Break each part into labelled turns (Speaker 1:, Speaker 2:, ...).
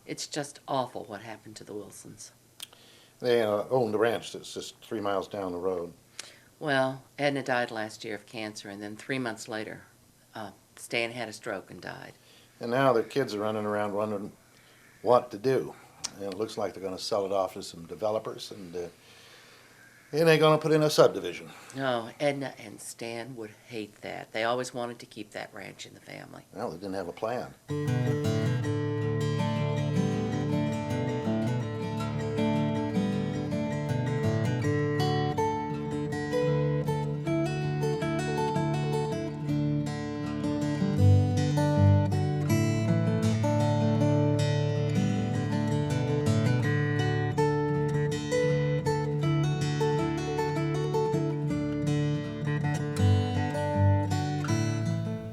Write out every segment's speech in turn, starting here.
Speaker 1: It's just awful what happened to the Wilsons.
Speaker 2: They own the ranch that's just 3 miles down the road.
Speaker 1: Well, Edna died last year of cancer, and then 3 months later, Stan had a stroke and died.
Speaker 2: And now their kids are running around wondering what to do. And it looks like they're going to sell it off to some developers, and they're going to put in a subdivision.
Speaker 1: No, Edna and Stan would hate that. They always wanted to keep that ranch in the family.
Speaker 2: Well, they didn't have a plan.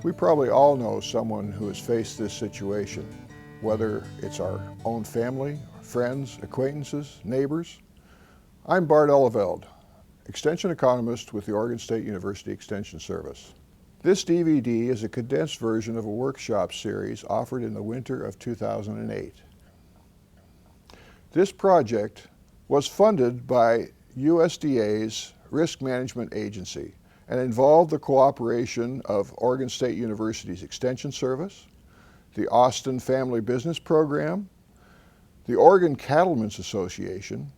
Speaker 3: We probably all know someone who has faced this situation, whether it's our own family, friends, acquaintances, neighbors. I'm Bart Eleveld, Extension Economist with the Oregon State University Extension Service. This DVD is a condensed version of a workshop series offered in the winter of 2008. This project was funded by USDA's Risk Management Agency and involved the cooperation of Oregon State University's Extension Service, the Austin Family Business Program, the Oregon Cattlemen's Association,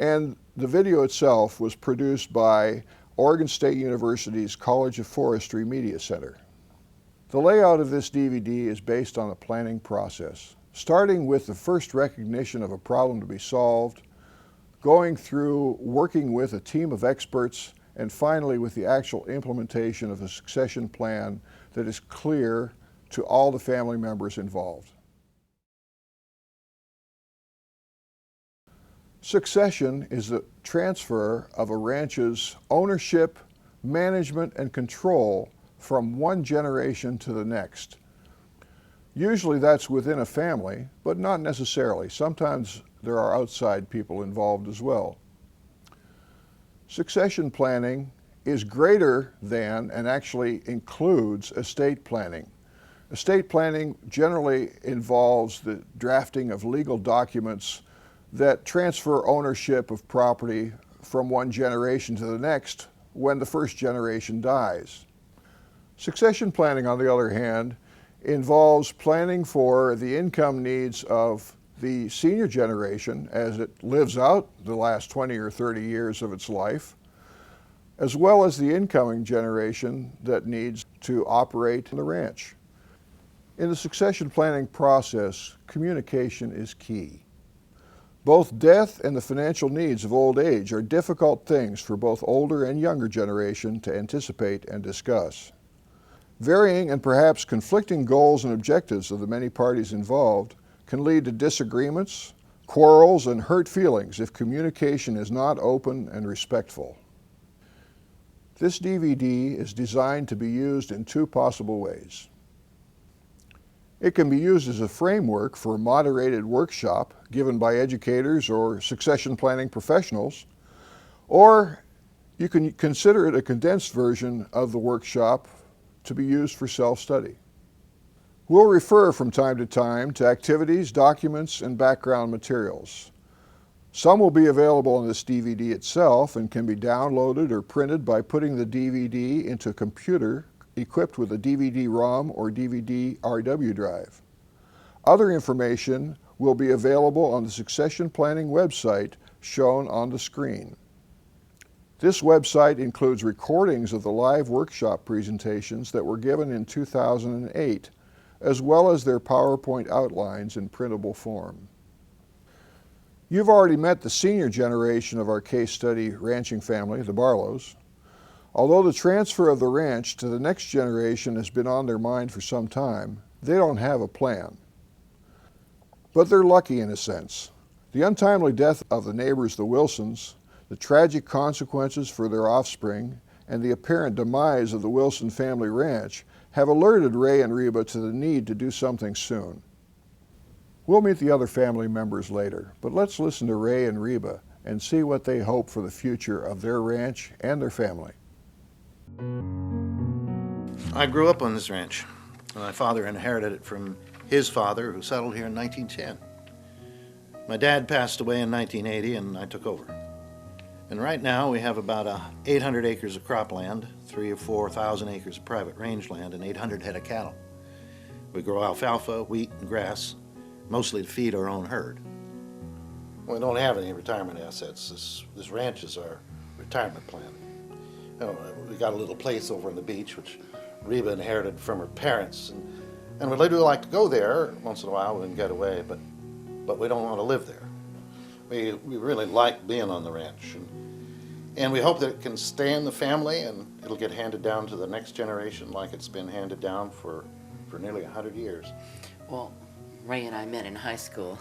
Speaker 3: and the video itself was produced by Oregon State University's College of Forestry Media Center. The layout of this DVD is based on a planning process, starting with the first recognition of a problem to be solved, going through working with a team of experts, and finally with the actual implementation of a succession plan that is clear to all the family members involved. Succession is the transfer of a ranch's ownership, management, and control from one generation to the next. Usually that's within a family, but not necessarily. Sometimes there are outside people involved as well. Succession planning is greater than and actually includes estate planning. Estate planning generally involves the drafting of legal documents that transfer ownership of property from one generation to the next when the first generation dies. Succession planning, on the other hand, involves planning for the income needs of the senior generation as it lives out the last 20 or 30 years of its life, as well as the incoming generation that needs to operate the ranch. In the succession planning process, communication is key. Both death and the financial needs of old age are difficult things for both older and younger generation to anticipate and discuss. Varying and perhaps conflicting goals and objectives of the many parties involved can lead to disagreements, quarrels, and hurt feelings if communication is not open and respectful. This DVD is designed to be used in two possible ways. It can be used as a framework for a moderated workshop given by educators or succession planning professionals, or you can consider it a condensed version of the workshop to be used for self-study. We'll refer from time to time to activities, documents, and background materials. Some will be available on this DVD itself and can be downloaded or printed by putting the DVD into a computer equipped with a DVD-ROM or DVD-RW drive. Other information will be available on the succession planning website shown on the screen. This website includes recordings of the live workshop presentations that were given in 2008, as well as their PowerPoint outlines in printable form. You've already met the senior generation of our case study ranching family, the Barlows. Although the transfer of the ranch to the next generation has been on their mind for some time, they don't have a plan. But they're lucky in a sense. The untimely death of the neighbors, the Wilsons, the tragic consequences for their offspring, and the apparent demise of the Wilson family ranch have alerted Ray and Reba to the need to do something soon. We'll meet the other family members later, but let's listen to Ray and Reba and see what they hope for the future of their ranch and their family.
Speaker 2: I grew up on this ranch. My father inherited it from his father, who settled here in 1910. My dad passed away in 1980 and I took over. And right now we have about 800 acres of cropland, 3,000 or 4,000 acres of private rangeland, and 800 head of cattle. We grow alfalfa, wheat, and grass, mostly to feed our own herd. We don't have any retirement assets. This ranch is our retirement plan. You know, we got a little place over on the beach, which Reba inherited from her parents, and we do like to go there once in a while and get away, but we don't want to live there. We really like being on the ranch, and we hope that it can stay in the family and it'll get handed down to the next generation like it's been handed down for nearly 100 years.
Speaker 1: Well, Ray and I met in high school.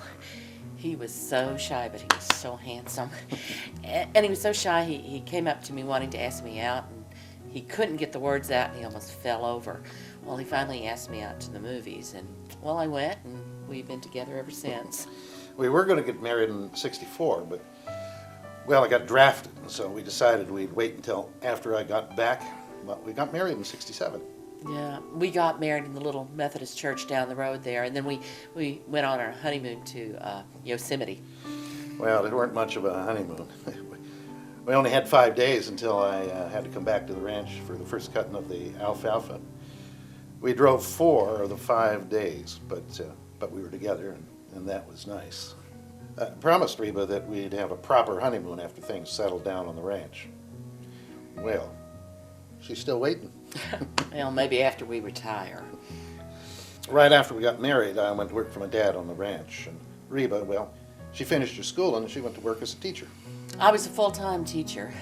Speaker 1: He was so shy, but he was so handsome. And he was so shy, he came up to me wanting to ask me out, and he couldn't get the words out, and he almost fell over. Well, he finally asked me out to the movies, and, well, I went, and we've been together ever since.
Speaker 2: We were going to get married in '64, but, well, I got drafted, and so we decided we'd wait until after I got back. But we got married in '67.
Speaker 1: Yeah, we got married in the little Methodist church down the road there, and then we went on our honeymoon to Yosemite.
Speaker 2: Well, it weren't much of a honeymoon. We only had 5 days until I had to come back to the ranch for the first cutting of the alfalfa. We drove 4 of the 5 days, but we were together, and that was nice. I promised Reba that we'd have a proper honeymoon after things settled down on the ranch. Well, she's still waiting.
Speaker 1: Well, maybe after we retire.
Speaker 2: Right after we got married, I went to work for my dad on the ranch, and Reba, well, she finished her school and she went to work as a teacher.
Speaker 1: I was a full-time teacher,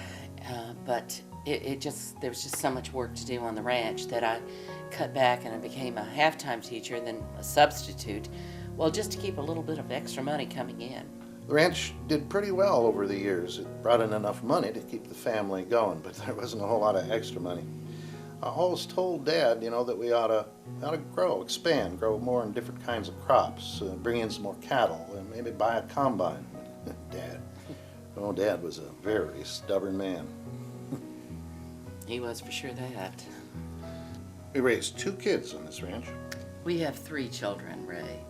Speaker 1: but there was just so much work to do on the ranch that I cut back and I became a half-time teacher and then a substitute, well, just to keep a little bit of extra money coming in.
Speaker 2: The ranch did pretty well over the years. It brought in enough money to keep the family going, but there wasn't a whole lot of extra money. I always told Dad, that we ought to grow, expand, grow more in different kinds of crops, bring in some more cattle, and maybe buy a combine. Dad was a very stubborn man.
Speaker 1: He was for sure that.
Speaker 2: We raised 2 kids on this ranch.
Speaker 1: We have 3 children, Ray.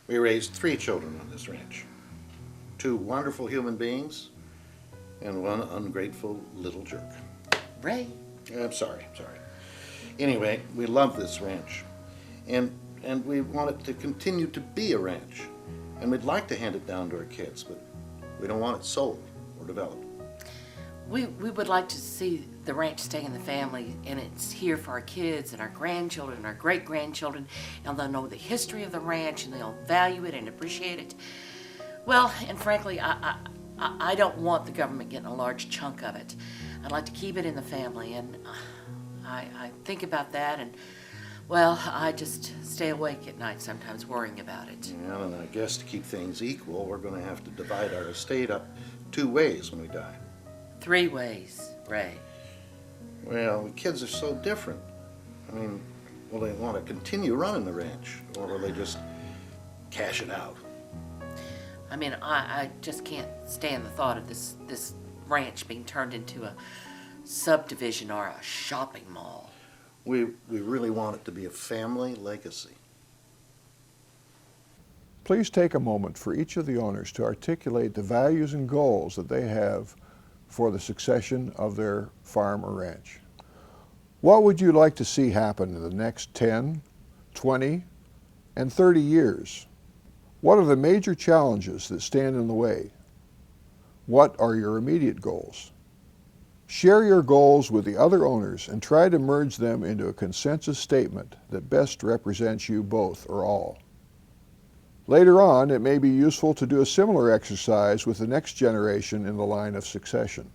Speaker 2: We raised 3 children on this ranch. 2 wonderful human beings and 1 ungrateful little jerk.
Speaker 1: Ray?
Speaker 2: I'm sorry. Anyway, we love this ranch, and we want it to continue to be a ranch, and we'd like to hand it down to our kids, but we don't want it sold or developed.
Speaker 1: We would like to see the ranch stay in the family, and it's here for our kids and our grandchildren and our great-grandchildren, and they'll know the history of the ranch, and they'll value it and appreciate it. Well, and frankly, I don't want the government getting a large chunk of it. I'd like to keep it in the family, and I think about that, and, well, I just stay awake at night sometimes worrying about it.
Speaker 2: Yeah, and I guess to keep things equal, we're going to have to divide our estate up 2 ways when we die.
Speaker 1: 3 ways, Ray.
Speaker 2: Well, the kids are so different. I mean, will they want to continue running the ranch, or will they just cash it out?
Speaker 1: I mean, I just can't stand the thought of this ranch being turned into a subdivision or a shopping mall.
Speaker 2: We really want it to be a family legacy.
Speaker 3: Please take a moment for each of the owners to articulate the values and goals that they have for the succession of their farm or ranch. What would you like to see happen in the next 10, 20, and 30 years? What are the major challenges that stand in the way? What are your immediate goals? Share your goals with the other owners and try to merge them into a consensus statement that best represents you both or all. Later on, it may be useful to do a similar exercise with the next generation in the line of succession.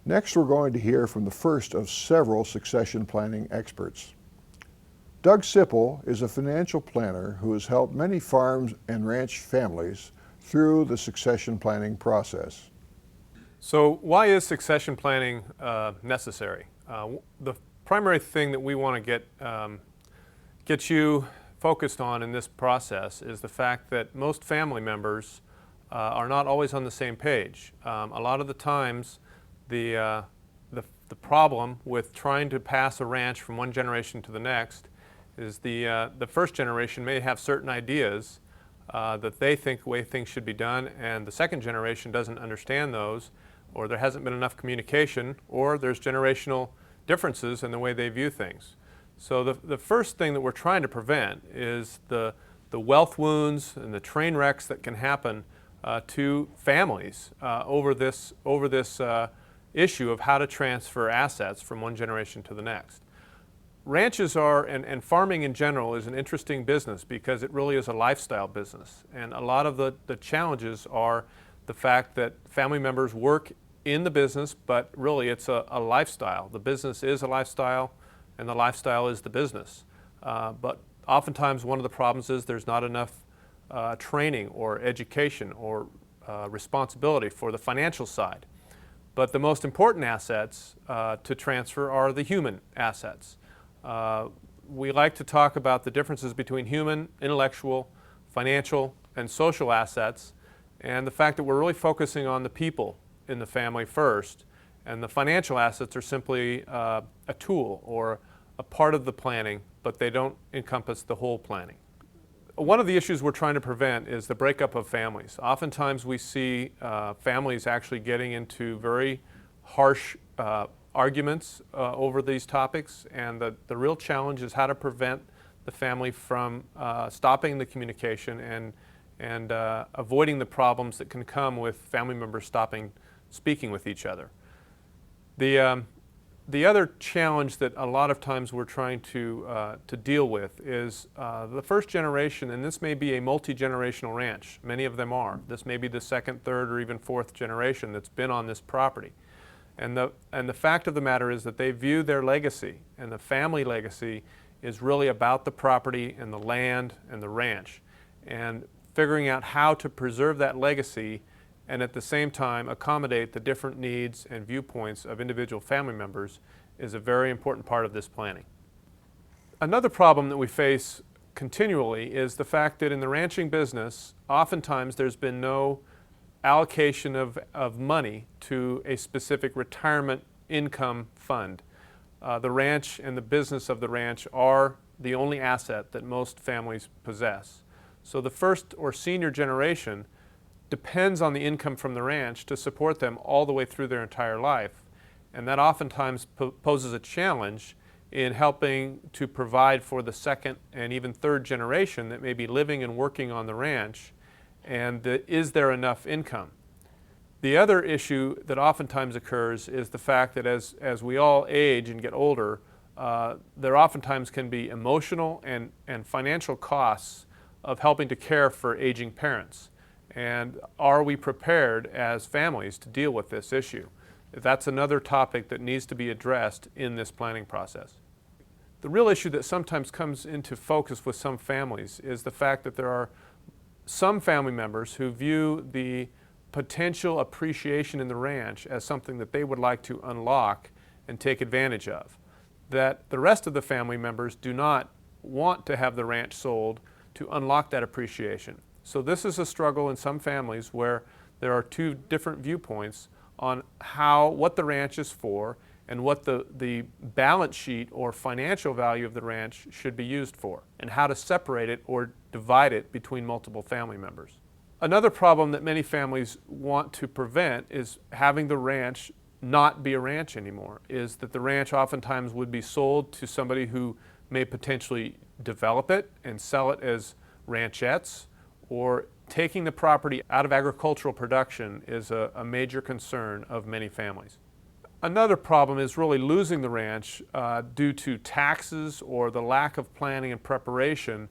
Speaker 3: Next, we're going to hear from the first of several succession planning experts. Doug Sipple is a financial planner who has helped many farms and ranch families through the succession planning process.
Speaker 4: So why is succession planning necessary? The primary thing that we want to get you focused on in this process is the fact that most family members are not always on the same page. A lot of the times the the problem with trying to pass a ranch from one generation to the next is the first generation may have certain ideas that they think the way things should be done, and the second generation doesn't understand those, or there hasn't been enough communication, or there's generational differences in the way they view things. So the first thing that we're trying to prevent is the wealth wounds and the train wrecks that can happen to families over this issue of how to transfer assets from one generation to the next. Ranches are, and farming in general is an interesting business because it really is a lifestyle business. And a lot of the challenges are the fact that family members work in the business, but really it's a lifestyle. The business is a lifestyle, and the lifestyle is the business. But oftentimes one of the problems is there's not enough training or education or responsibility for the financial side. But the most important assets to transfer are the human assets. We like to talk about the differences between human, intellectual, financial, and social assets, and the fact that we're really focusing on the people in the family first, and the financial assets are simply a tool or a part of the planning, but they don't encompass the whole planning. One of the issues we're trying to prevent is the breakup of families. Oftentimes we see families actually getting into very harsh arguments over these topics, and the real challenge is how to prevent the family from stopping the communication and avoiding the problems that can come with family members stopping speaking with each other. The other challenge that a lot of times we're trying to deal with is the first generation, and this may be a multi-generational ranch. Many of them are. This may be the second, third, or even fourth generation that's been on this property. And the fact of the matter is that they view their legacy, and the family legacy is really about the property and the land and the ranch. And figuring out how to preserve that legacy and at the same time accommodate the different needs and viewpoints of individual family members is a very important part of this planning. Another problem that we face continually is the fact that in the ranching business, oftentimes there's been no allocation of money to a specific retirement income fund. The ranch and the business of the ranch are the only asset that most families possess. So the first or senior generation depends on the income from the ranch to support them all the way through their entire life. And that oftentimes poses a challenge in helping to provide for the second and even third generation that may be living and working on the ranch, and is there enough income? The other issue that oftentimes occurs is the fact that as we all age and get older, there oftentimes can be emotional and financial costs of helping to care for aging parents. And are we prepared as families to deal with this issue? That's another topic that needs to be addressed in this planning process. The real issue that sometimes comes into focus with some families is the fact that there are some family members who view the potential appreciation in the ranch as something that they would like to unlock and take advantage of. That the rest of the family members do not want to have the ranch sold to unlock that appreciation. So this is a struggle in some families where there are two different viewpoints on what the ranch is for and what the balance sheet or financial value of the ranch should be used for, and how to separate it or divide it between multiple family members. Another problem that many families want to prevent is having the ranch not be a ranch anymore, is that the ranch oftentimes would be sold to somebody who may potentially develop it and sell it as ranchettes, or taking the property out of agricultural production is a major concern of many families. Another problem is really losing the ranch due to taxes or the lack of planning and preparation,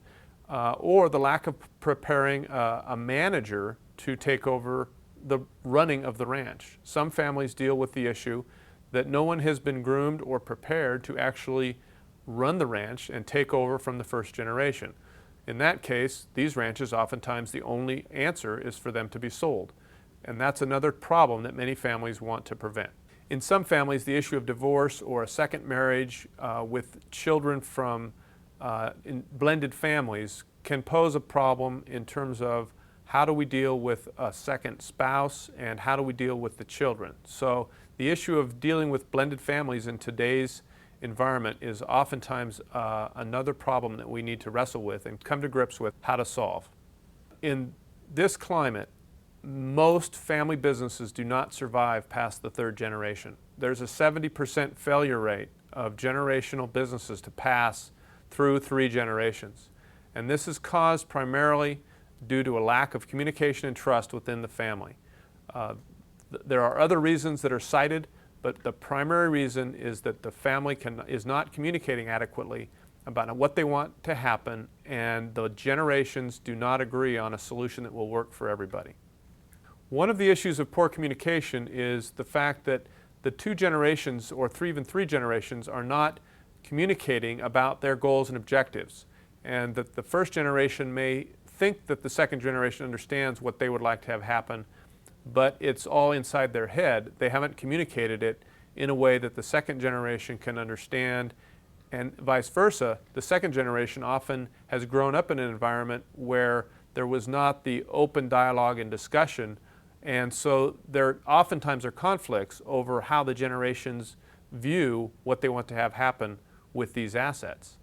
Speaker 4: or the lack of preparing a manager to take over the running of the ranch. Some families deal with the issue that no one has been groomed or prepared to actually run the ranch and take over from the first generation. In that case, these ranches, oftentimes the only answer is for them to be sold. And that's another problem that many families want to prevent. In some families, the issue of divorce or a second marriage with children from in blended families can pose a problem in terms of how do we deal with a second spouse and how do we deal with the children. So The issue of dealing with blended families in today's environment is oftentimes another problem that we need to wrestle with and come to grips with how to solve. In this climate, most family businesses do not survive past the third generation. There's a 70% failure rate of generational businesses to pass through 3 generations. And this is caused primarily due to a lack of communication and trust within the family. There are other reasons that are cited, but the primary reason is that the family is not communicating adequately about what they want to happen, and the generations do not agree on a solution that will work for everybody. One of the issues of poor communication is the fact that the 2 generations, or even 3 generations, are not communicating about their goals and objectives, and that the first generation may think that the second generation understands what they would like to have happen, but it's all inside their head. They haven't communicated it in a way that the second generation can understand, and vice versa. The second generation often has grown up in an environment where there was not the open dialogue and discussion, and so there oftentimes are conflicts over how the generations view what they want to have happen with these assets.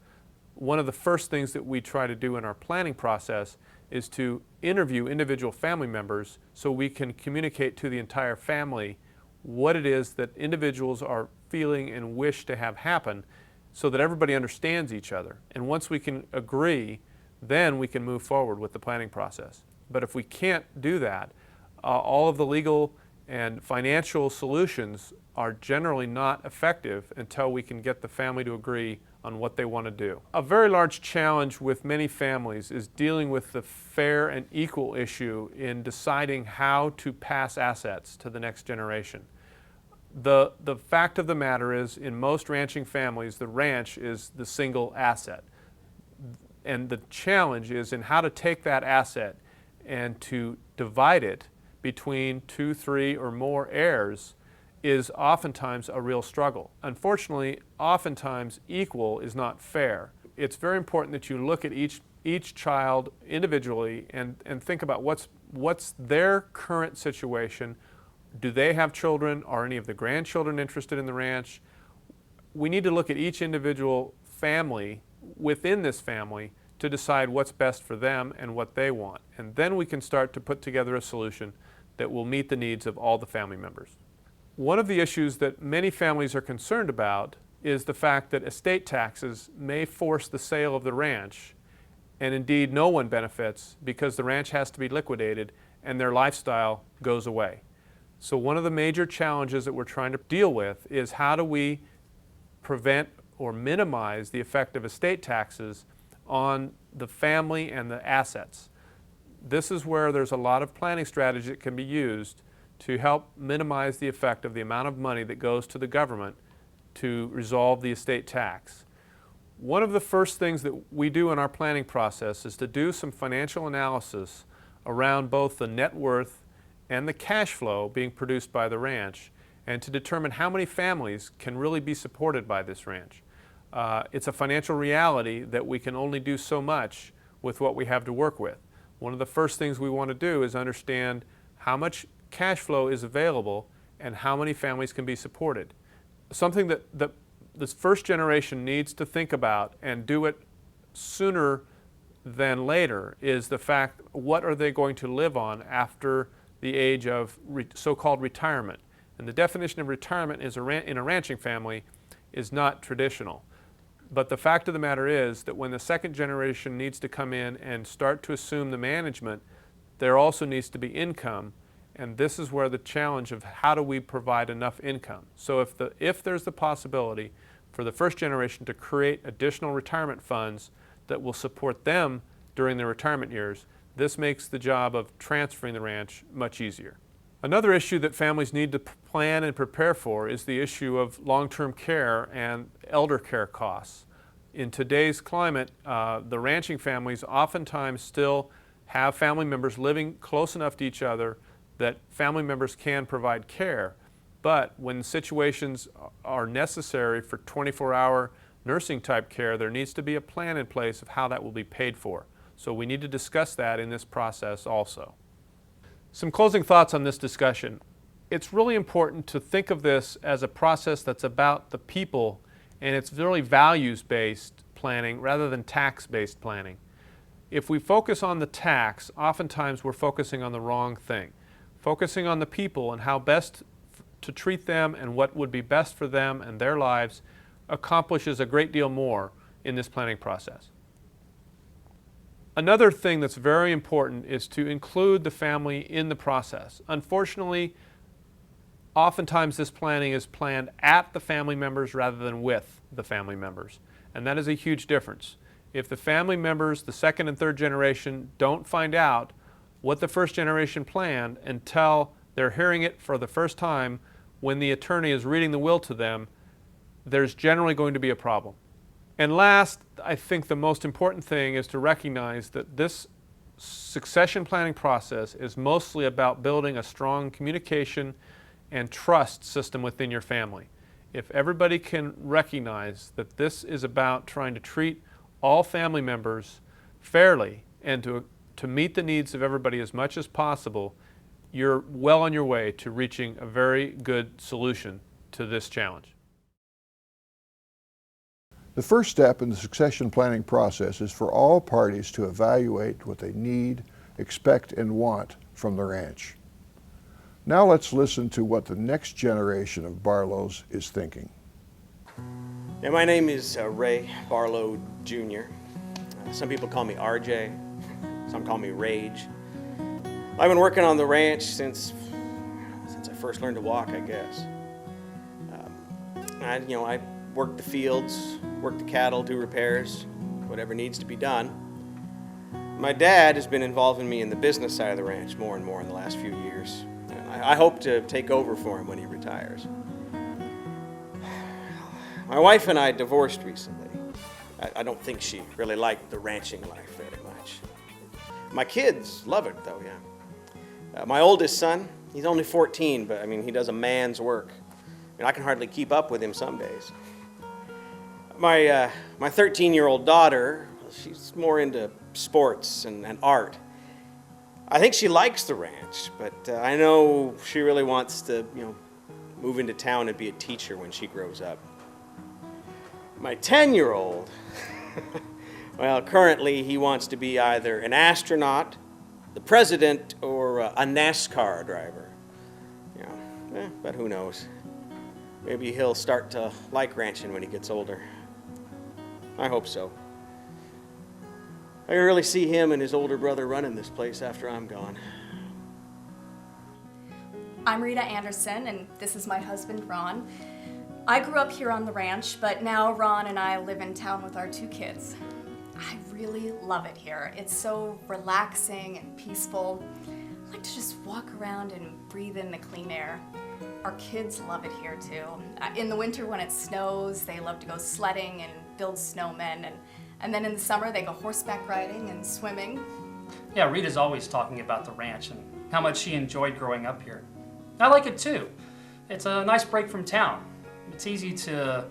Speaker 4: One of the first things that we try to do in our planning process is to interview individual family members so we can communicate to the entire family what it is that individuals are feeling and wish to have happen, so that everybody understands each other. And once we can agree, then we can move forward with the planning process. But if we can't do that, all of the legal and financial solutions are generally not effective until we can get the family to agree on what they want to do. A very large challenge with many families is dealing with the fair and equal issue in deciding how to pass assets to the next generation. The fact of the matter is, in most ranching families, the ranch is the single asset. And the challenge is in how to take that asset and to divide it between 2, 3, or more heirs is oftentimes a real struggle. Unfortunately, oftentimes equal is not fair. It's very important that you look at each child individually and think about what's their current situation. Do they have children? Are any of the grandchildren interested in the ranch? We need to look at each individual family within this family to decide what's best for them and what they want. And then we can start to put together a solution that will meet the needs of all the family members. One of the issues that many families are concerned about is the fact that estate taxes may force the sale of the ranch, and indeed no one benefits because the ranch has to be liquidated and their lifestyle goes away. So one of the major challenges that we're trying to deal with is how do we prevent or minimize the effect of estate taxes on the family and the assets. This is where there's a lot of planning strategy that can be used to help minimize the effect of the amount of money that goes to the government to resolve the estate tax. One of the first things that we do in our planning process is to do some financial analysis around both the net worth and the cash flow being produced by the ranch, and to determine how many families can really be supported by this ranch. It's a financial reality that we can only do so much with what we have to work with. One of the first things we want to do is understand how much cash flow is available and how many families can be supported. Something that this first generation needs to think about and do it sooner than later is the fact, what are they going to live on after the age of so-called retirement? And the definition of retirement in a ranching family is not traditional. But the fact of the matter is that when the second generation needs to come in and start to assume the management, there also needs to be income. And this is where the challenge of how do we provide enough income. So if there's the possibility for the first generation to create additional retirement funds that will support them during their retirement years, this makes the job of transferring the ranch much easier. Another issue that families need to plan and prepare for is the issue of long-term care and elder care costs. In today's climate, the ranching families oftentimes still have family members living close enough to each other that family members can provide care. But when situations are necessary for 24-hour nursing type care, there needs to be a plan in place of how that will be paid for. So we need to discuss that in this process also. Some closing thoughts on this discussion. it's really important to think of this as a process that's about the people, and it's really values-based planning rather than tax-based planning. If we focus on the tax, oftentimes we're focusing on the wrong thing. Focusing on the people and how best to treat them and what would be best for them and their lives accomplishes a great deal more in this planning process. Another thing that's very important is to include the family in the process. Unfortunately, oftentimes this planning is planned at the family members rather than with the family members, and that is a huge difference. If the family members, the second and third generation, don't find out what the first generation planned until they're hearing it for the first time when the attorney is reading the will to them, there's generally going to be a problem. And last, I think the most important thing is to recognize that this succession planning process is mostly about building a strong communication and trust system within your family. If everybody can recognize that this is about trying to treat all family members fairly and to meet the needs of everybody as much as possible, you're well on your way to reaching a very good solution to this challenge.
Speaker 3: The first step in the succession planning process is for all parties to evaluate what they need, expect, and want from the ranch. Now let's listen to what the next generation of Barlows is thinking.
Speaker 5: Yeah, my name is Ray Barlow Jr. Some people call me RJ, some call me Rage. I've been working on the ranch since I first learned to walk, I guess. I work the fields, work the cattle, do repairs, whatever needs to be done. My dad has been involving me in the business side of the ranch more and more in the last few years. And I hope to take over for him when he retires. My wife and I divorced recently. I don't think she really liked the ranching life very much. My kids love it though, yeah. My oldest son, he's only 14, but I mean, he does a man's work. I can hardly keep up with him some days. My 13-year-old daughter, she's more into sports and art. I think she likes the ranch, but I know she really wants to, move into town and be a teacher when she grows up. My 10-year-old, well, currently he wants to be either an astronaut, the president, or a NASCAR driver. But who knows? Maybe he'll start to like ranching when he gets older. I hope so. I can really see him and his older brother running this place after I'm gone.
Speaker 6: I'm Rita Anderson, and this is my husband, Ron. I grew up here on the ranch, but now Ron and I live in town with our 2 kids. I really love it here. It's so relaxing and peaceful. I like to just walk around and breathe in the clean air. Our kids love it here too. In the winter when it snows, they love to go sledding and build snowmen, and then in the summer they go horseback riding and swimming.
Speaker 7: Yeah, Rita's always talking about the ranch and how much she enjoyed growing up here. I like it too. It's a nice break from town. It's easy to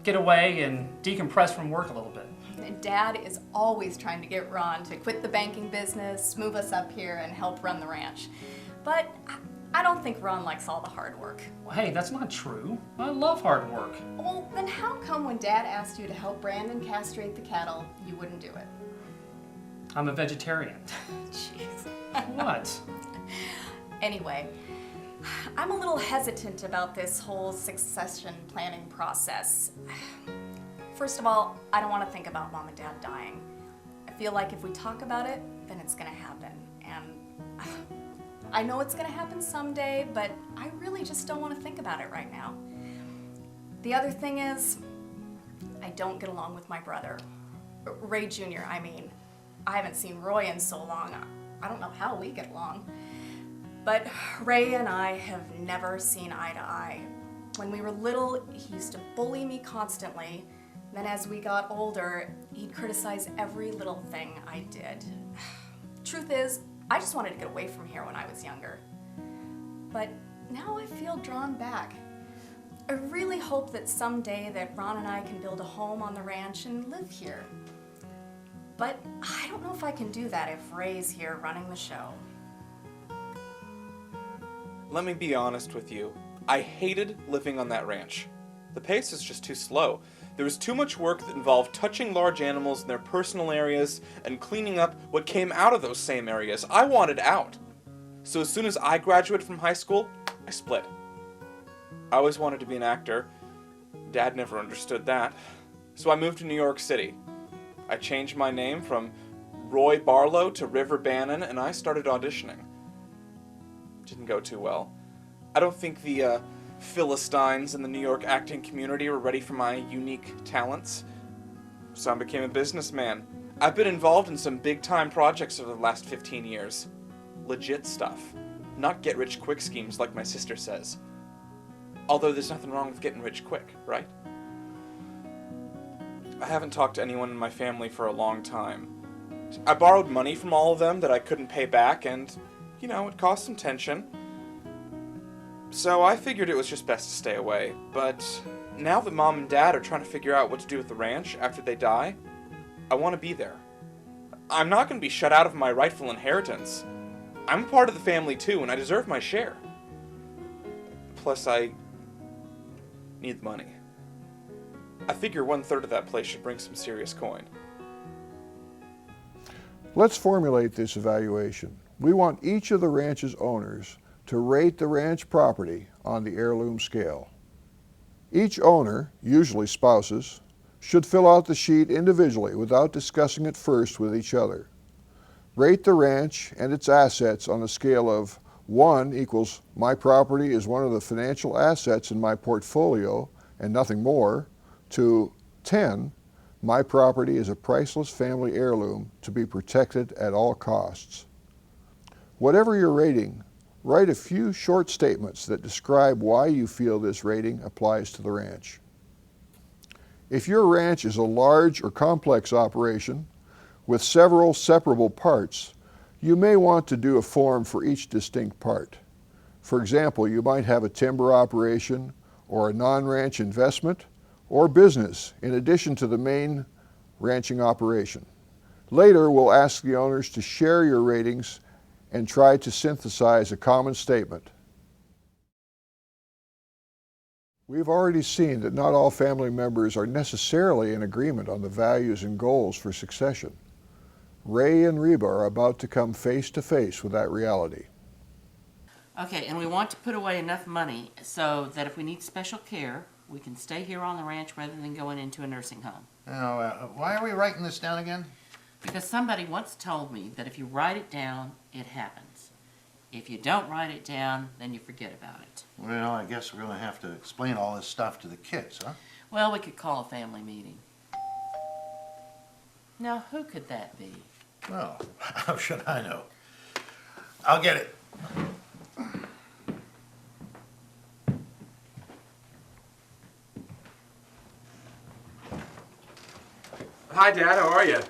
Speaker 7: get away and decompress from work a little bit.
Speaker 6: And Dad is always trying to get Ron to quit the banking business, move us up here, and help run the ranch. But I don't think Ron likes all the hard work.
Speaker 7: Well, hey, that's not true. I love hard work.
Speaker 6: Well, then how come when Dad asked you to help Brandon castrate the cattle, you wouldn't do it?
Speaker 7: I'm a vegetarian.
Speaker 6: Jeez.
Speaker 7: What?
Speaker 6: Anyway, I'm a little hesitant about this whole succession planning process. First of all, I don't want to think about Mom and Dad dying. I feel like if we talk about it, then it's going to happen. And I know it's going to happen someday, but I really just don't want to think about it right now. The other thing is, I don't get along with my brother. Ray Jr., I mean. I haven't seen Roy in so long. I don't know how we get along. But Ray and I have never seen eye to eye. When we were little, he used to bully me constantly. Then as we got older, he'd criticize every little thing I did. Truth is, I just wanted to get away from here when I was younger. But now I feel drawn back. I really hope that someday that Ron and I can build a home on the ranch and live here. But I don't know if I can do that if Ray's here running the show.
Speaker 8: let me be honest with you. I hated living on that ranch. The pace is just too slow. There was too much work that involved touching large animals in their personal areas and cleaning up what came out of those same areas. I wanted out. So as soon as I graduated from high school, I split. I always wanted to be an actor. Dad never understood that. So I moved to New York City. I changed my name from Roy Barlow to River Bannon, and I started auditioning. Didn't go too well. I don't think the Philistines in the New York acting community were ready for my unique talents. So I became a businessman. I've been involved in some big-time projects over the last 15 years. Legit stuff. Not get-rich-quick schemes like my sister says. Although there's nothing wrong with getting rich quick, right? I haven't talked to anyone in my family for a long time. I borrowed money from all of them that I couldn't pay back, and, you know, it caused some tension. So I figured it was just best to stay away. But now that Mom and Dad are trying to figure out what to do with the ranch after they die, I want to be there. I'm not going to be shut out of my rightful inheritance. I'm a part of the family too, and I deserve my share. Plus, I need the money. I figure 1/3 of that place should bring some serious coin.
Speaker 3: Let's formulate this evaluation. We want each of the ranch's owners to rate the ranch property on the heirloom scale. Each owner, usually spouses, should fill out the sheet individually without discussing it first with each other. Rate the ranch and its assets on a scale of 1 equals my property is one of the financial assets in my portfolio and nothing more, to 10, my property is a priceless family heirloom to be protected at all costs. Whatever your rating, write a few short statements that describe why you feel this rating applies to the ranch. If your ranch is a large or complex operation with several separable parts, you may want to do a form for each distinct part. For example, you might have a timber operation or a non-ranch investment or business in addition to the main ranching operation. Later, we'll ask the owners to share your ratings and try to synthesize a common statement. We've already seen that not all family members are necessarily in agreement on the values and goals for succession. Ray and Reba are about to come face to face with that reality.
Speaker 1: Okay, and we want to put away enough money so that if we need special care, we can stay here on the ranch rather than going into a nursing home.
Speaker 2: Now, why are we writing this down again?
Speaker 1: Because somebody once told me that if you write it down, it happens. If you don't write it down, then you forget about it.
Speaker 2: Well, I guess we're going to have to explain all this stuff to the kids, huh?
Speaker 1: Well, we could call a family meeting. Now, who could that be?
Speaker 2: Well, how should I know? I'll get it.
Speaker 8: Hi, Dad. How are you?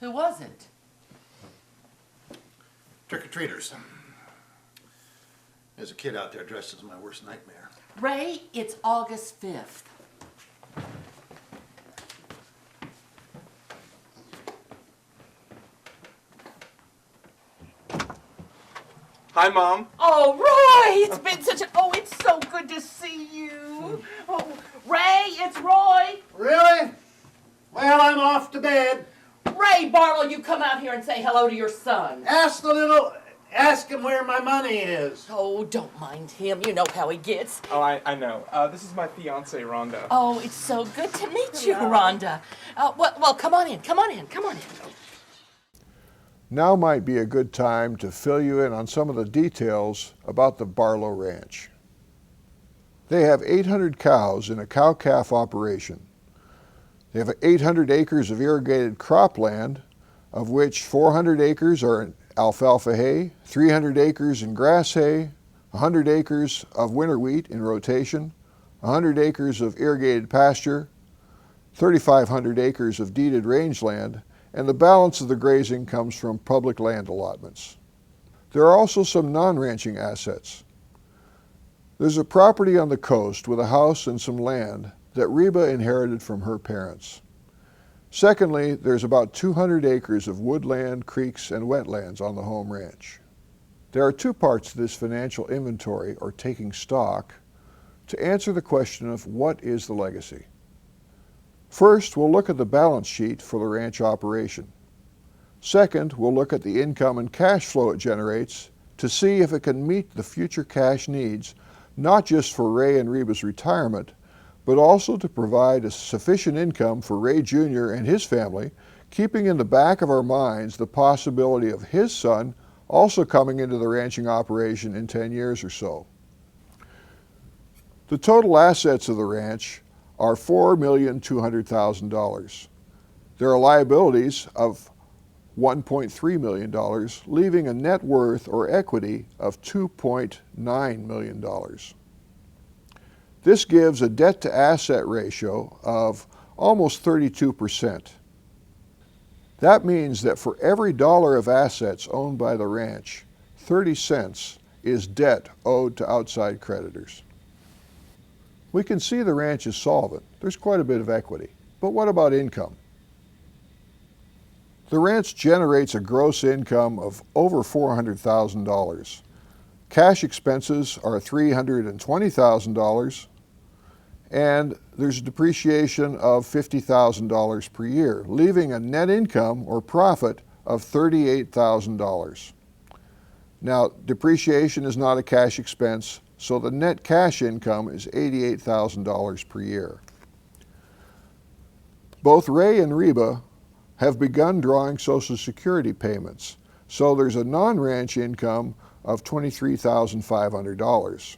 Speaker 1: Who was it?
Speaker 2: Trick-or-treaters. There's a kid out there dressed as my worst nightmare.
Speaker 1: Ray, it's August 5th.
Speaker 8: Hi, Mom.
Speaker 1: Oh, Roy! It's been such a... Oh, it's so good to see you. Oh, Ray, it's Roy.
Speaker 2: Really? Well, I'm off to bed.
Speaker 1: Ray Barlow, you come out here and say hello to your son.
Speaker 2: Ask him where my money is.
Speaker 1: Oh, don't mind him. You know how he gets.
Speaker 8: Oh, I know. This is my fiance, Rhonda.
Speaker 1: Oh, it's so good to meet you, Rhonda. Well, come on in. Come on in.
Speaker 3: Now might be a good time to fill you in on some of the details about the Barlow Ranch. They have 800 cows in a cow-calf operation. They have 800 acres of irrigated cropland, of which 400 acres are in alfalfa hay, 300 acres in grass hay, 100 acres of winter wheat in rotation, 100 acres of irrigated pasture, 3,500 acres of deeded rangeland, and the balance of the grazing comes from public land allotments. There are also some non-ranching assets. There's a property on the coast with a house and some land that Reba inherited from her parents. Secondly, there's about 200 acres of woodland, creeks, and wetlands on the home ranch. There are two parts to this financial inventory, or taking stock, to answer the question of what is the legacy. First, we'll look at the balance sheet for the ranch operation. Second, we'll look at the income and cash flow it generates to see if it can meet the future cash needs, not just for Ray and Reba's retirement, but also to provide a sufficient income for Ray Jr. and his family, keeping in the back of our minds the possibility of his son also coming into the ranching operation in 10 years or so. The total assets of the ranch are $4,200,000. There are liabilities of $1.3 million, leaving a net worth or equity of $2.9 million. This gives a debt-to-asset ratio of almost 32%. That means that for every dollar of assets owned by the ranch, 30 cents is debt owed to outside creditors. We can see the ranch is solvent. There's quite a bit of equity. But what about income? The ranch generates a gross income of over $400,000. Cash expenses are $320,000, and there's a depreciation of $50,000 per year, leaving a net income or profit of $38,000. Now, depreciation is not a cash expense, so the net cash income is $88,000 per year. Both Ray and Reba have begun drawing Social Security payments, so there's a non-ranch income of $23,500.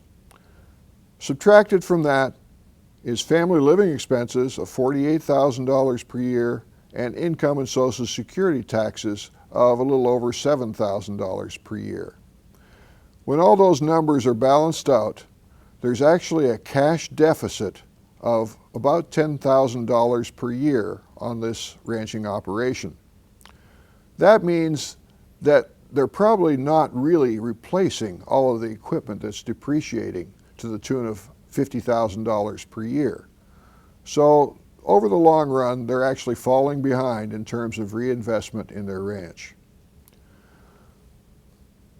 Speaker 3: Subtracted from that is family living expenses of $48,000 per year and income and Social Security taxes of a little over $7,000 per year. When all those numbers are balanced out, there's actually a cash deficit of about $10,000 per year on this ranching operation. That means that they're probably not really replacing all of the equipment that's depreciating to the tune of $50,000 per year. So over the long run, they're actually falling behind in terms of reinvestment in their ranch.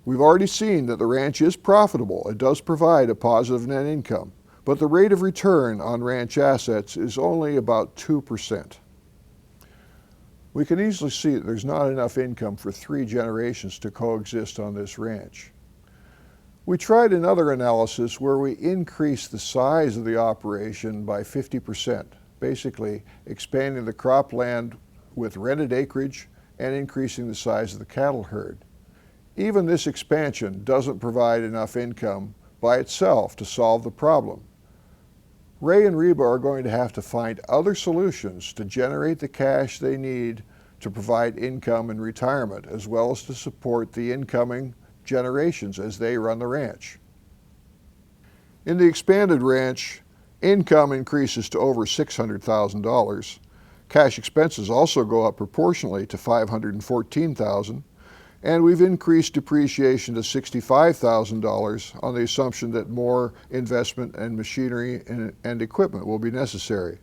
Speaker 3: We've already seen that the ranch is profitable. It does provide a positive net income, but the rate of return on ranch assets is only about 2%. We can easily see that there's not enough income for 3 generations to coexist on this ranch. We tried another analysis where we increased the size of the operation by 50%, basically expanding the cropland with rented acreage and increasing the size of the cattle herd. Even this expansion doesn't provide enough income by itself to solve the problem. Ray and Reba are going to have to find other solutions to generate the cash they need to provide income in retirement, as well as to support the incoming generations as they run the ranch. In the expanded ranch, income increases to over $600,000. Cash expenses also go up proportionally to $514,000, and we've increased depreciation to $65,000 on the assumption that more investment in machinery and equipment will be necessary.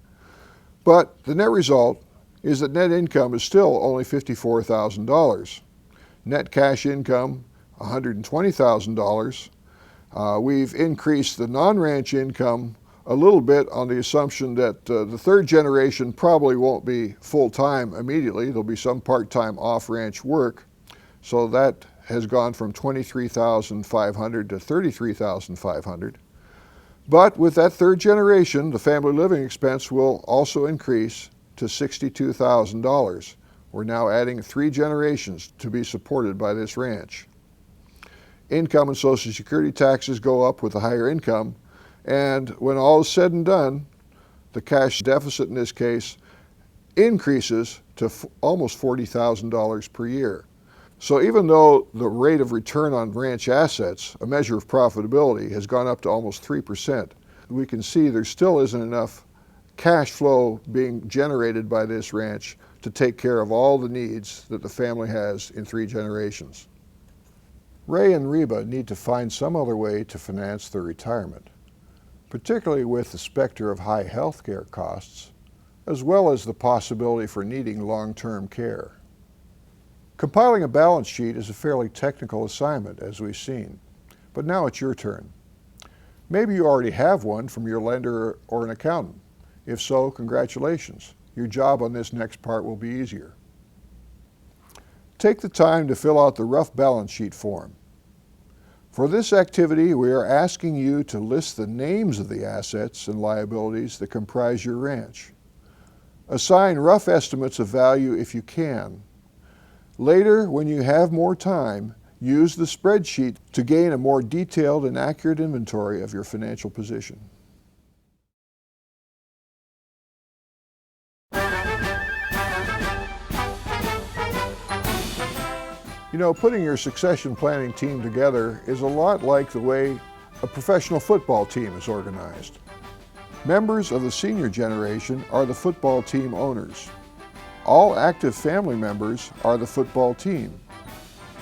Speaker 3: But the net result is that net income is still only $54,000. Net cash income, $120,000. We've increased the non-ranch income a little bit on the assumption that the third generation probably won't be full-time immediately. There'll be some part-time off-ranch work. So that has gone from $23,500 to $33,500. But with that third generation, the family living expense will also increase to $62,000. We're now adding 3 generations to be supported by this ranch. Income and Social Security taxes go up with the higher income, and when all is said and done, the cash deficit in this case increases to almost $40,000 per year. So even though the rate of return on ranch assets, a measure of profitability, has gone up to almost 3%, we can see there still isn't enough cash flow being generated by this ranch to take care of all the needs that the family has in 3 generations. Ray and Reba need to find some other way to finance their retirement. Particularly with the specter of high health care costs, as well as the possibility for needing long-term care. Compiling a balance sheet is a fairly technical assignment, as we've seen, but now it's your turn. Maybe you already have one from your lender or an accountant. If so, congratulations. Your job on this next part will be easier. Take the time to fill out the rough balance sheet form. For this activity, we are asking you to list the names of the assets and liabilities that comprise your ranch. Assign rough estimates of value if you can. Later, when you have more time, use the spreadsheet to gain a more detailed and accurate inventory of your financial position. You know, putting your succession planning team together is a lot like the way a professional football team is organized. Members of the senior generation are the football team owners. All active family members are the football team.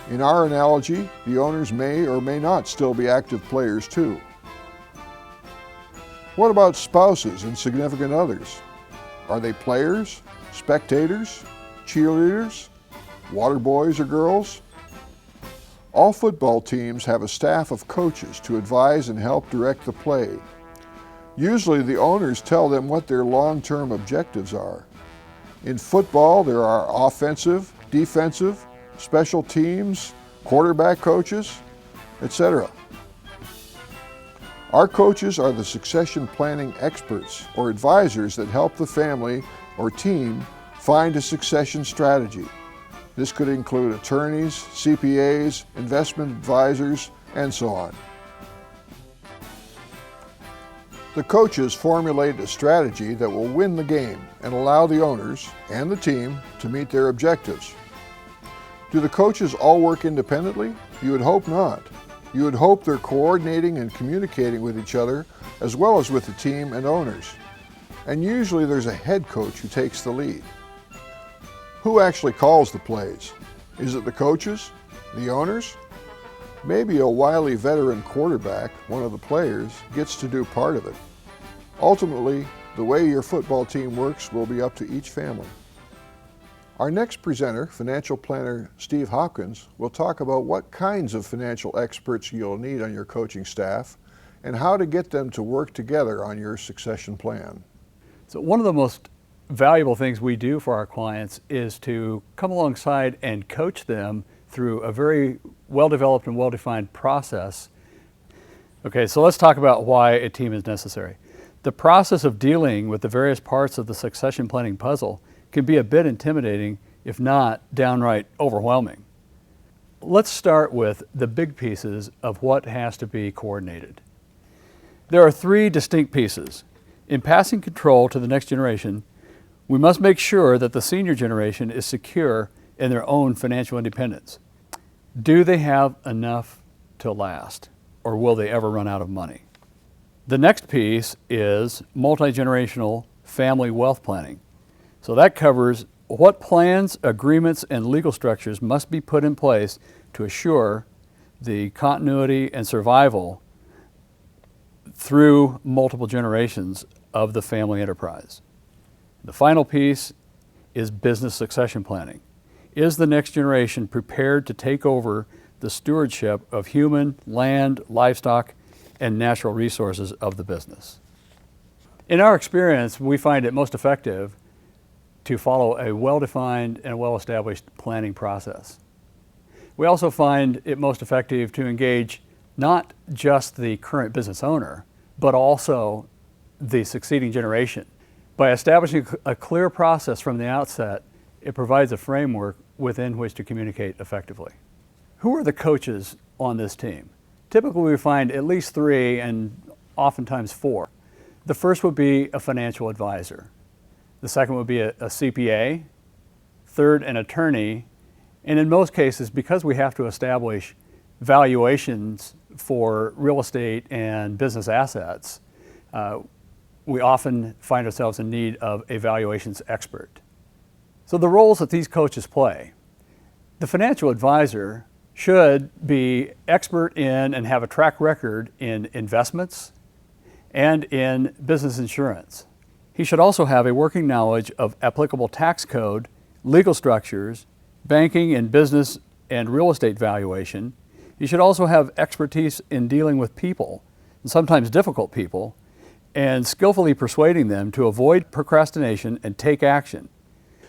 Speaker 3: In our analogy, the owners may or may not still be active players too. What about spouses and significant others? Are they players, spectators, cheerleaders, water boys or girls? All football teams have a staff of coaches to advise and help direct the play. Usually the owners tell them what their long-term objectives are. In football, there are offensive, defensive, special teams, quarterback coaches, etc. Our coaches are the succession planning experts or advisors that help the family or team find a succession strategy. This could include attorneys, CPAs, investment advisors, and so on. The coaches formulate a strategy that will win the game and allow the owners and the team to meet their objectives. Do the coaches all work independently? You would hope not. You would hope they're coordinating and communicating with each other as well as with the team and owners. And usually there's a head coach who takes the lead. Who actually calls the plays? Is it the coaches? The owners? Maybe a wily veteran quarterback, one of the players, gets to do part of it. Ultimately, the way your football team works will be up to each family. Our next presenter, financial planner Steve Hopkins, will talk about what kinds of financial experts you'll need on your coaching staff and how to get them to work together on your succession plan.
Speaker 9: So one of the most valuable things we do for our clients is to come alongside and coach them through a very well-developed and well-defined process. Okay, so let's talk about why a team is necessary. The process of dealing with the various parts of the succession planning puzzle can be a bit intimidating, if not downright overwhelming. Let's start with the big pieces of what has to be coordinated. There are three distinct pieces. In passing control to the next generation, we must make sure that the senior generation is secure in their own financial independence. Do they have enough to last, or will they ever run out of money? The next piece is multi-generational family wealth planning. So that covers what plans, agreements, and legal structures must be put in place to assure the continuity and survival through multiple generations of the family enterprise. The final piece is business succession planning. Is the next generation prepared to take over the stewardship of human, land, livestock, and natural resources of the business? In our experience, we find it most effective to follow a well-defined and well-established planning process. We also find it most effective to engage not just the current business owner, but also the succeeding generation. By establishing a clear process from the outset, it provides a framework within which to communicate effectively. Who are the coaches on this team? Typically we find at least 3 and oftentimes 4. The first would be a financial advisor. The second would be a CPA. Third, an attorney. And in most cases, because we have to establish valuations for real estate and business assets, we often find ourselves in need of a valuations expert. So the roles that these coaches play: the financial advisor should be expert in and have a track record in investments and in business insurance. He should also have a working knowledge of applicable tax code, legal structures, banking and business and real estate valuation. He should also have expertise in dealing with people, and sometimes difficult people, and skillfully persuading them to avoid procrastination and take action.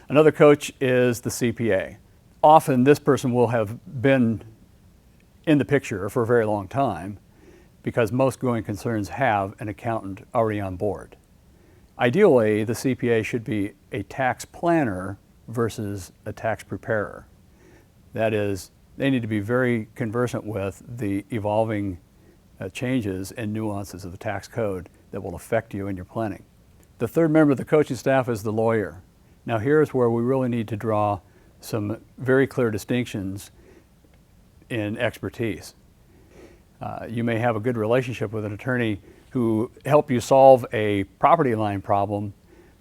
Speaker 9: Another coach is the CPA. Often this person will have been in the picture for a very long time because most going concerns have an accountant already on board. Ideally, the CPA should be a tax planner versus a tax preparer. That is, they need to be very conversant with the evolving changes and nuances of the tax code that will affect you in your planning. The third member of the coaching staff is the lawyer. Now here's where we really need to draw some very clear distinctions in expertise. You may have a good relationship with an attorney who helped you solve a property line problem,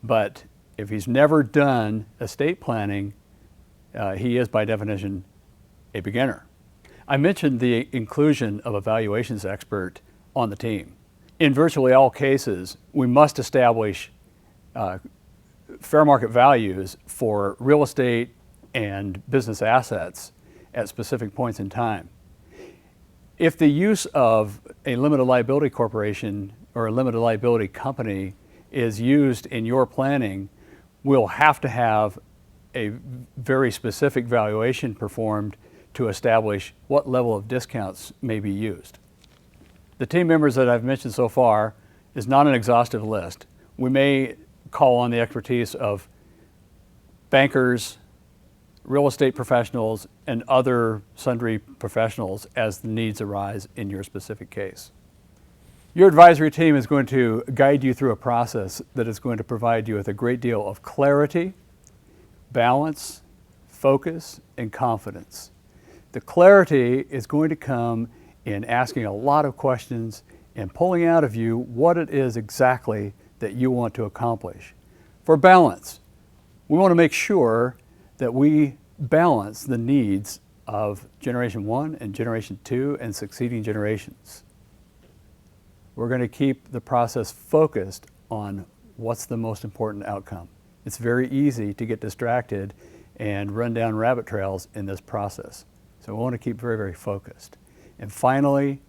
Speaker 9: but if he's never done estate planning, he is by definition a beginner. I mentioned the inclusion of a valuations expert on the team. In virtually all cases, we must establish fair market values for real estate and business assets at specific points in time. If the use of a limited liability corporation or a limited liability company is used in your planning, we'll have to have a very specific valuation performed to establish what level of discounts may be used. The team members that I've mentioned so far is not an exhaustive list. We may call on the expertise of bankers, real estate professionals, and other sundry professionals as the needs arise in your specific case. Your advisory team is going to guide you through a process that is going to provide you with a great deal of clarity, balance, focus, and confidence. The clarity is going to come in asking a lot of questions and pulling out of you what it is exactly that you want to accomplish. For balance, we want to make sure that we balance the needs of Generation 1 and Generation 2 and succeeding generations. We're going to keep the process focused on what's the most important outcome. It's very easy to get distracted and run down rabbit trails in this process. So we want to keep very, very focused. And finally,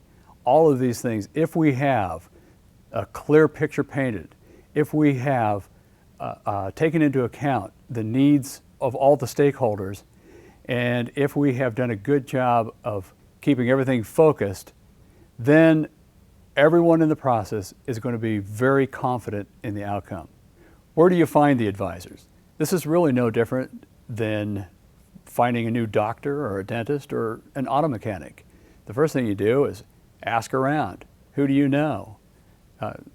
Speaker 9: all of these things, if we have a clear picture painted, if we have taken into account the needs of all the stakeholders, and if we have done a good job of keeping everything focused, then everyone in the process is going to be very confident in the outcome. Where do you find the advisors? This is really no different than finding a new doctor or a dentist or an auto mechanic. The first thing you do is ask around. Who do you know?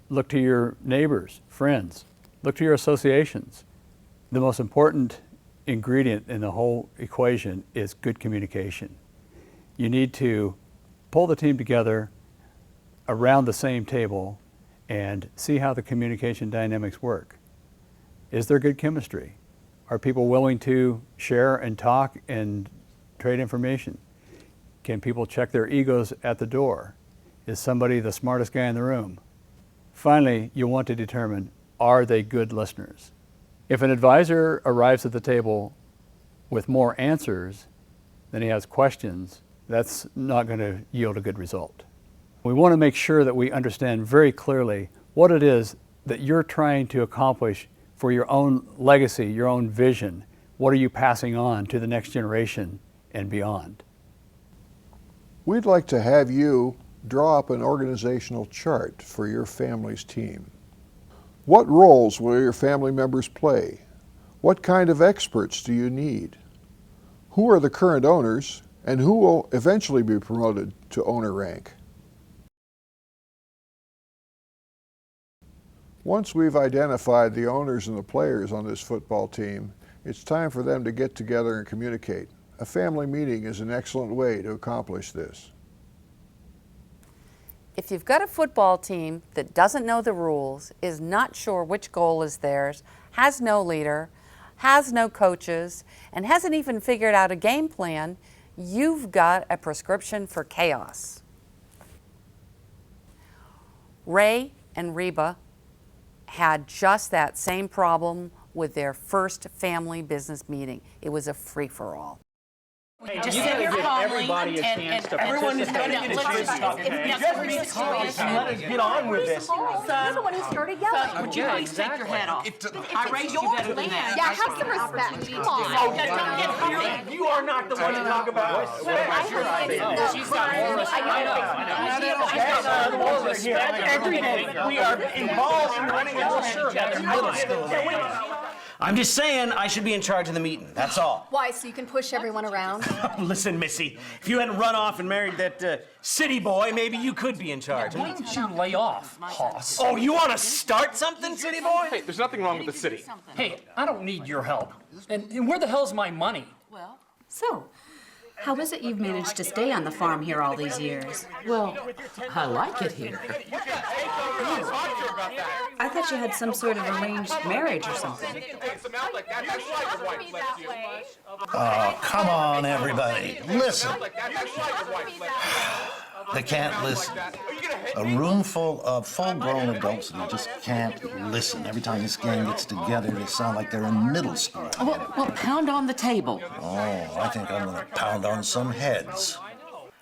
Speaker 9: Look to your neighbors, friends. Look to your associations. The most important ingredient in the whole equation is good communication. You need to pull the team together around the same table and see how the communication dynamics work. Is there good chemistry? Are people willing to share and talk and trade information? Can people check their egos at the door? Is somebody the smartest guy in the room? Finally, you want to determine, are they good listeners? If an advisor arrives at the table with more answers than he has questions, that's not going to yield a good result. We want to make sure that we understand very clearly what it is that you're trying to accomplish for your own legacy, your own vision. What are you passing on to the next generation and beyond?
Speaker 3: We'd like to have you draw up an organizational chart for your family's team. What roles will your family members play? What kind of experts do you need? Who are the current owners, and who will eventually be promoted to owner rank? Once we've identified the owners and the players on this football team, it's time for them to get together and communicate. A family meeting is an excellent way to accomplish this.
Speaker 10: If you've got a football team that doesn't know the rules, is not sure which goal is theirs, has no leader, has no coaches, and hasn't even figured out a game plan, you've got a prescription for chaos. Ray and Reba had just that same problem with their first family business meeting. It was a free-for-all.
Speaker 1: Just sit here calmly and
Speaker 11: Everyone's got to get a chance to talk. Let us get on with this.
Speaker 6: You're the one who started yelling.
Speaker 1: would you please take your hat off? I raised you better than that.
Speaker 6: Yeah, have some respect. Come on.
Speaker 11: You are not the one to talk about.
Speaker 7: She's got more respect.
Speaker 11: Every day we are involved in running a I'm just saying I should be in charge of the meeting, that's all.
Speaker 6: Why, so you can push everyone around?
Speaker 11: Listen, Missy, if you hadn't run off and married that city boy, maybe you could be in charge.
Speaker 7: Why don't you lay off, Hoss?
Speaker 11: Oh, you want to start something, city boy?
Speaker 8: Hey, there's nothing wrong with the city.
Speaker 7: Hey, I don't need your help. And where the hell's my money?
Speaker 1: Well,
Speaker 12: So, how is it you've managed to stay on the farm here all these years?
Speaker 1: well, I like it here.
Speaker 12: I thought you had some sort of arranged marriage or something.
Speaker 2: Oh, come on, everybody. Listen. They can't listen. A room full of full-grown adults and they just can't listen. Every time this gang gets together, they sound like they're in middle school.
Speaker 1: Well, pound on the table.
Speaker 2: Oh, I think I'm gonna pound on some heads.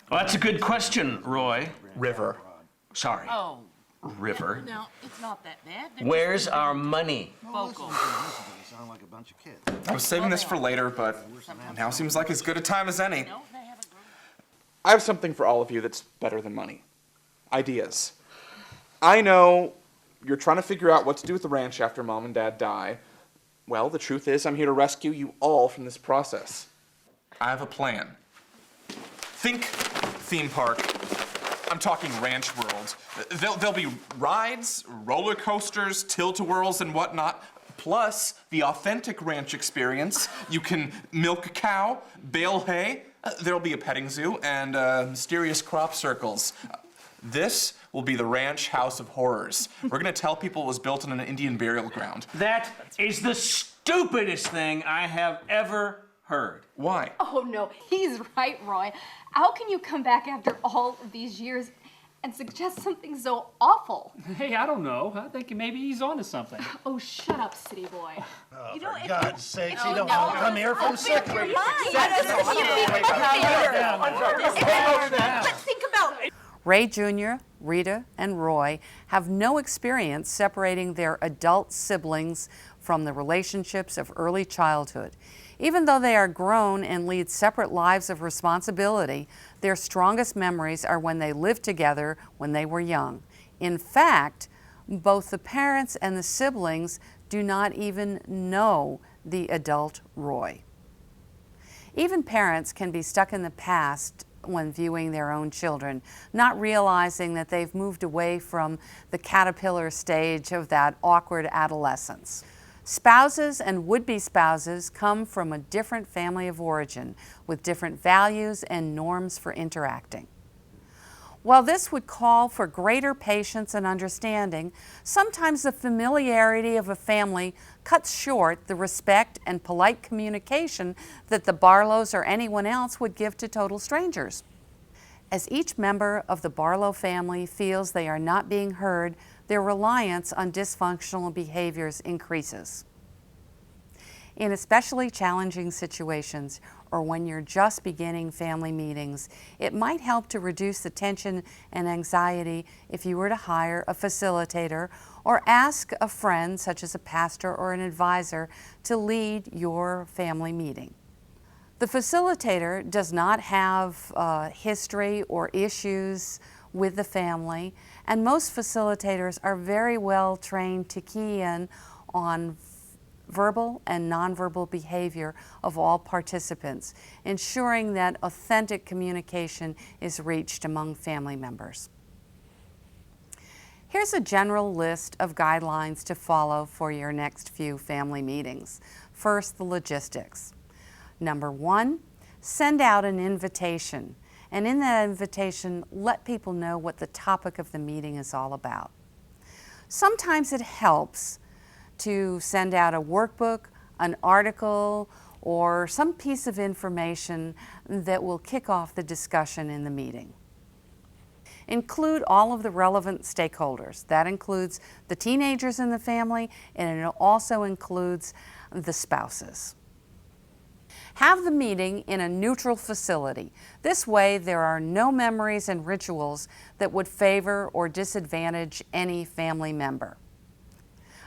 Speaker 11: Well, that's a good question, Roy.
Speaker 8: River.
Speaker 11: Sorry.
Speaker 1: Oh,
Speaker 11: River.
Speaker 1: no, it's not that bad.
Speaker 11: Where's our money?
Speaker 1: Vocal.
Speaker 2: They sound like a bunch of kids.
Speaker 8: I was saving this for later, but now seems like as good a time as any.
Speaker 1: No, they haven't.
Speaker 8: I have something for all of you that's better than money. Ideas. I know you're trying to figure out what to do with the ranch after Mom and Dad die. Well, the truth is I'm here to rescue you all from this process. I have a plan. Think theme park. I'm talking Ranch World. There'll be rides, roller coasters, tilt-a-whirls, and whatnot, plus the authentic ranch experience. You can milk a cow, bale hay. There'll be a petting zoo and mysterious crop circles. This will be the Ranch House of Horrors. We're gonna tell people it was built on an Indian burial ground.
Speaker 11: That is the stupidest thing I have ever heard.
Speaker 8: Why?
Speaker 6: Oh, no, he's right, Roy. How can you come back after all of these years and suggest something so awful?
Speaker 7: Hey, I don't know. I think maybe he's onto something.
Speaker 6: Oh, shut up, city boy.
Speaker 2: Oh, for God's sakes, you don't want to come here from sick leave.
Speaker 6: But think about
Speaker 10: Ray Jr., Rita, and Roy have no experience separating their adult siblings from the relationships of early childhood. Even though they are grown and lead separate lives of responsibility, their strongest memories are when they lived together when they were young. In fact, both the parents and the siblings do not even know the adult Roy. Even parents can be stuck in the past when viewing their own children, not realizing that they've moved away from the caterpillar stage of that awkward adolescence. Spouses and would-be spouses come from a different family of origin with different values and norms for interacting. While this would call for greater patience and understanding, sometimes the familiarity of a family cuts short the respect and polite communication that the Barlows or anyone else would give to total strangers. As each member of the Barlow family feels they are not being heard, their reliance on dysfunctional behaviors increases. In especially challenging situations, or when you're just beginning family meetings, it might help to reduce the tension and anxiety if you were to hire a facilitator or ask a friend, such as a pastor or an advisor, to lead your family meeting. The facilitator does not have history or issues with the family, and most facilitators are very well trained to key in on verbal and nonverbal behavior of all participants, ensuring that authentic communication is reached among family members. Here's a general list of guidelines to follow for your next few family meetings. First, the logistics. Number 1, send out an invitation. And in that invitation, let people know what the topic of the meeting is all about. Sometimes it helps to send out a workbook, an article, or some piece of information that will kick off the discussion in the meeting. Include all of the relevant stakeholders. That includes the teenagers in the family, and it also includes the spouses. Have the meeting in a neutral facility. This way, there are no memories and rituals that would favor or disadvantage any family member.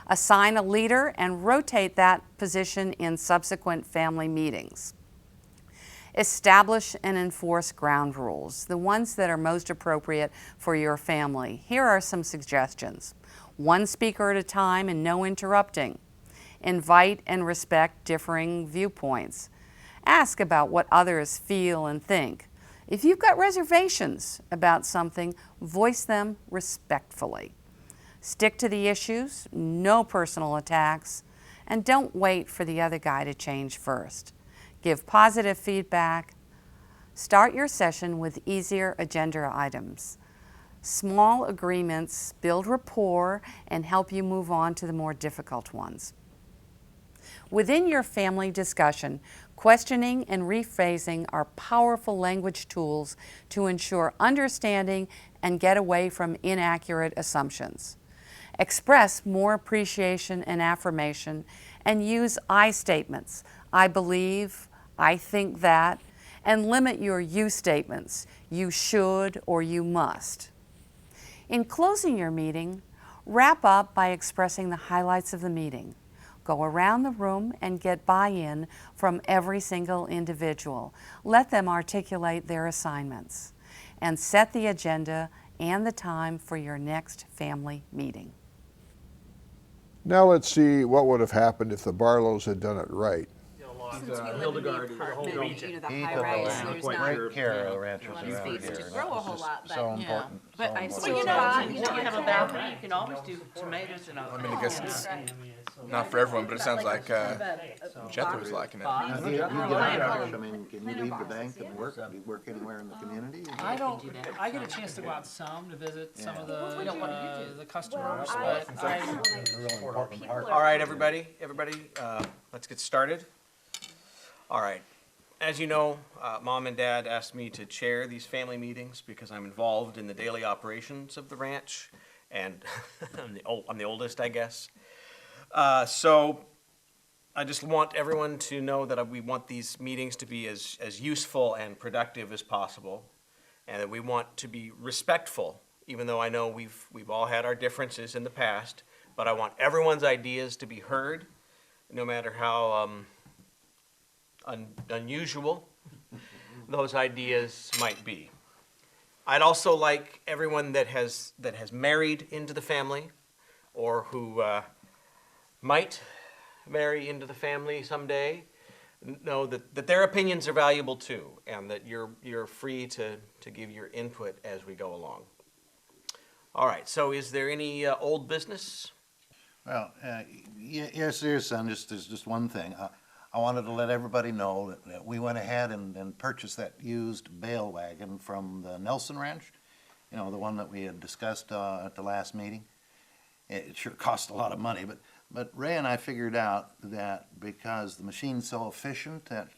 Speaker 10: Assign a leader and rotate that position in subsequent family meetings. Establish and enforce ground rules, the ones that are most appropriate for your family. Here are some suggestions. One speaker at a time and no interrupting. Invite and respect differing viewpoints. Ask about what others feel and think. If you've got reservations about something, voice them respectfully. Stick to the issues, no personal attacks, and don't wait for the other guy to change first. Give positive feedback. Start your session with easier agenda items. Small agreements build rapport and help you move on to the more difficult ones. Within your family discussion, questioning and rephrasing are powerful language tools to ensure understanding and get away from inaccurate assumptions. Express more appreciation and affirmation and use I statements. I believe, I think that, and limit your you statements. You should or you must. In closing your meeting, wrap up by expressing the highlights of the meeting. Go around the room and get buy-in from every single individual. Let them articulate their assignments. And set the agenda and the time for your next family meeting.
Speaker 3: Now let's see what would have happened if the Barlows had done it right.
Speaker 11: Hildegard, the whole region.
Speaker 12: You know, the
Speaker 2: He
Speaker 12: high
Speaker 2: took
Speaker 12: rise,
Speaker 2: a
Speaker 12: there's
Speaker 2: great
Speaker 12: not
Speaker 2: care of ranchers
Speaker 12: a lot
Speaker 2: around
Speaker 12: of space
Speaker 2: here.
Speaker 12: to
Speaker 2: and
Speaker 12: grow
Speaker 2: that
Speaker 12: a
Speaker 2: was
Speaker 12: whole
Speaker 2: just
Speaker 12: lot, but
Speaker 2: So important.
Speaker 1: But
Speaker 2: so
Speaker 1: I
Speaker 2: important.
Speaker 1: still, you have a balcony, you can always do tomatoes and all.
Speaker 8: I mean, I guess it's not for everyone, but it sounds like Jethro's liking it.
Speaker 2: Now, do you get out? I mean, can you leave the bank and work? Do you work anywhere in the community?
Speaker 7: I don't. I get a chance to go out some to visit some of the customers, but
Speaker 11: All right, everybody, let's get started. All right. As you know, Mom and Dad asked me to chair these family meetings because I'm involved in the daily operations of the ranch, and I'm the oldest, I guess. So I just want everyone to know that we want these meetings to be as useful and productive as possible, and that we want to be respectful, even though I know we've all had our differences in the past, but I want everyone's ideas to be heard, no matter how unusual those ideas might be. I'd also like everyone that has married into the family, or who might marry into the family someday, know that their opinions are valuable too, and that you're free to give your input as we go along. All right, so is there any old business?
Speaker 2: Well, yes, there is, son. There's just one thing. I wanted to let everybody know that we went ahead and purchased that used bale wagon from the Nelson Ranch, you know, the one that we had discussed at the last meeting. It sure cost a lot of money, but Ray and I figured out that because the machine's so efficient that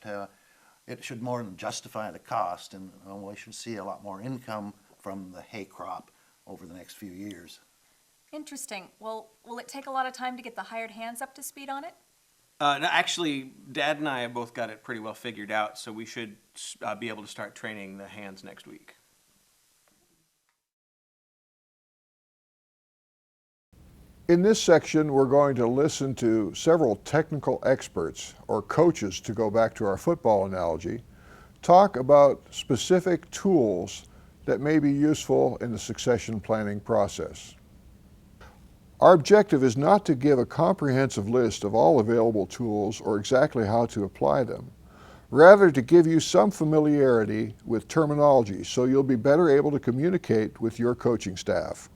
Speaker 2: it should more than justify the cost, and we should see a lot more income from the hay crop over the next few years.
Speaker 6: Interesting. Well, will it take a lot of time to get the hired hands up to speed on it?
Speaker 11: No, actually, Dad and I have both got it pretty well figured out, so we should be able to start training the hands next week.
Speaker 3: In this section, we're going to listen to several technical experts, or coaches to go back to our football analogy, talk about specific tools that may be useful in the succession planning process. Our objective is not to give a comprehensive list of all available tools or exactly how to apply them, rather to give you some familiarity with terminology so you'll be better able to communicate with your coaching staff.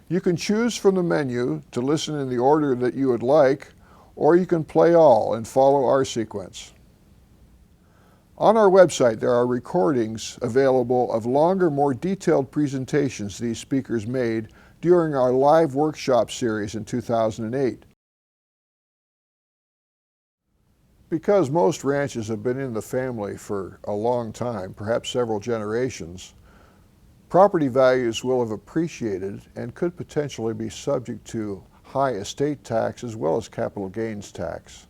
Speaker 3: You can choose from the menu to listen in the order that you would like, or you can play all and follow our sequence. On our website, there are recordings available of longer, more detailed presentations these speakers made during our live workshop series in 2008. Because most ranches have been in the family for a long time, perhaps several generations, Property values will have appreciated and could potentially be subject to high estate tax as well as capital gains tax.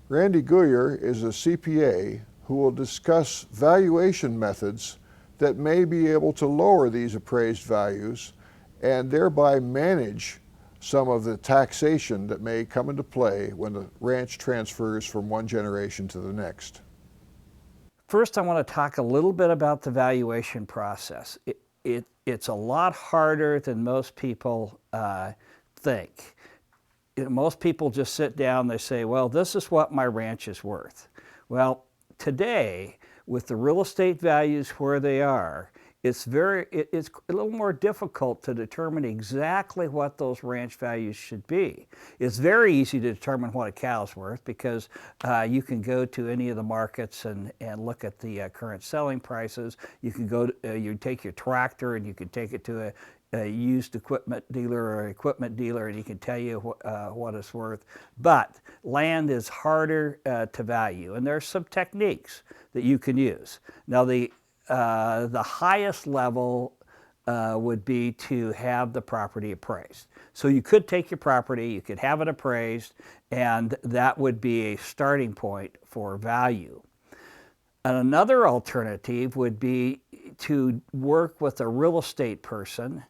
Speaker 3: Randy Guyer is a CPA who will discuss valuation methods that may be able to lower these appraised values and thereby manage some of the taxation that may come into play when the ranch transfers from one generation to the next.
Speaker 13: First, I want to talk a little bit about the valuation process. It's a lot harder than most people think. Most people just sit down, they say, well, this is what my ranch is worth. Well, today, with the real estate values where they are, it's a little more difficult to determine exactly what those ranch values should be. It's very easy to determine what a cow's worth because you can go to any of the markets and look at the current selling prices. You can go, you take your tractor and you can take it to a used equipment dealer or equipment dealer and he can tell you what it's worth. But land is harder to value, and there's some techniques that you can use. Now the highest level would be to have the property appraised. So you could take your property, you could have it appraised, and that would be a starting point for value. And another alternative would be to work with a real estate person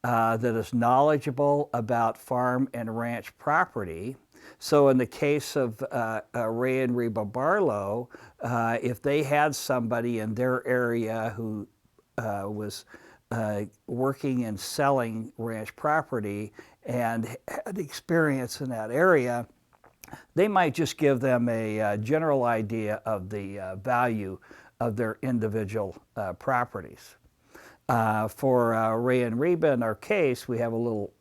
Speaker 13: that is knowledgeable about farm and ranch property. So in the case of Ray and Reba Barlow, if they had somebody in their area who was working and selling ranch property and had experience in that area, they might just give them a general idea of the value of their individual properties. For Ray and Reba, in our case, we have a little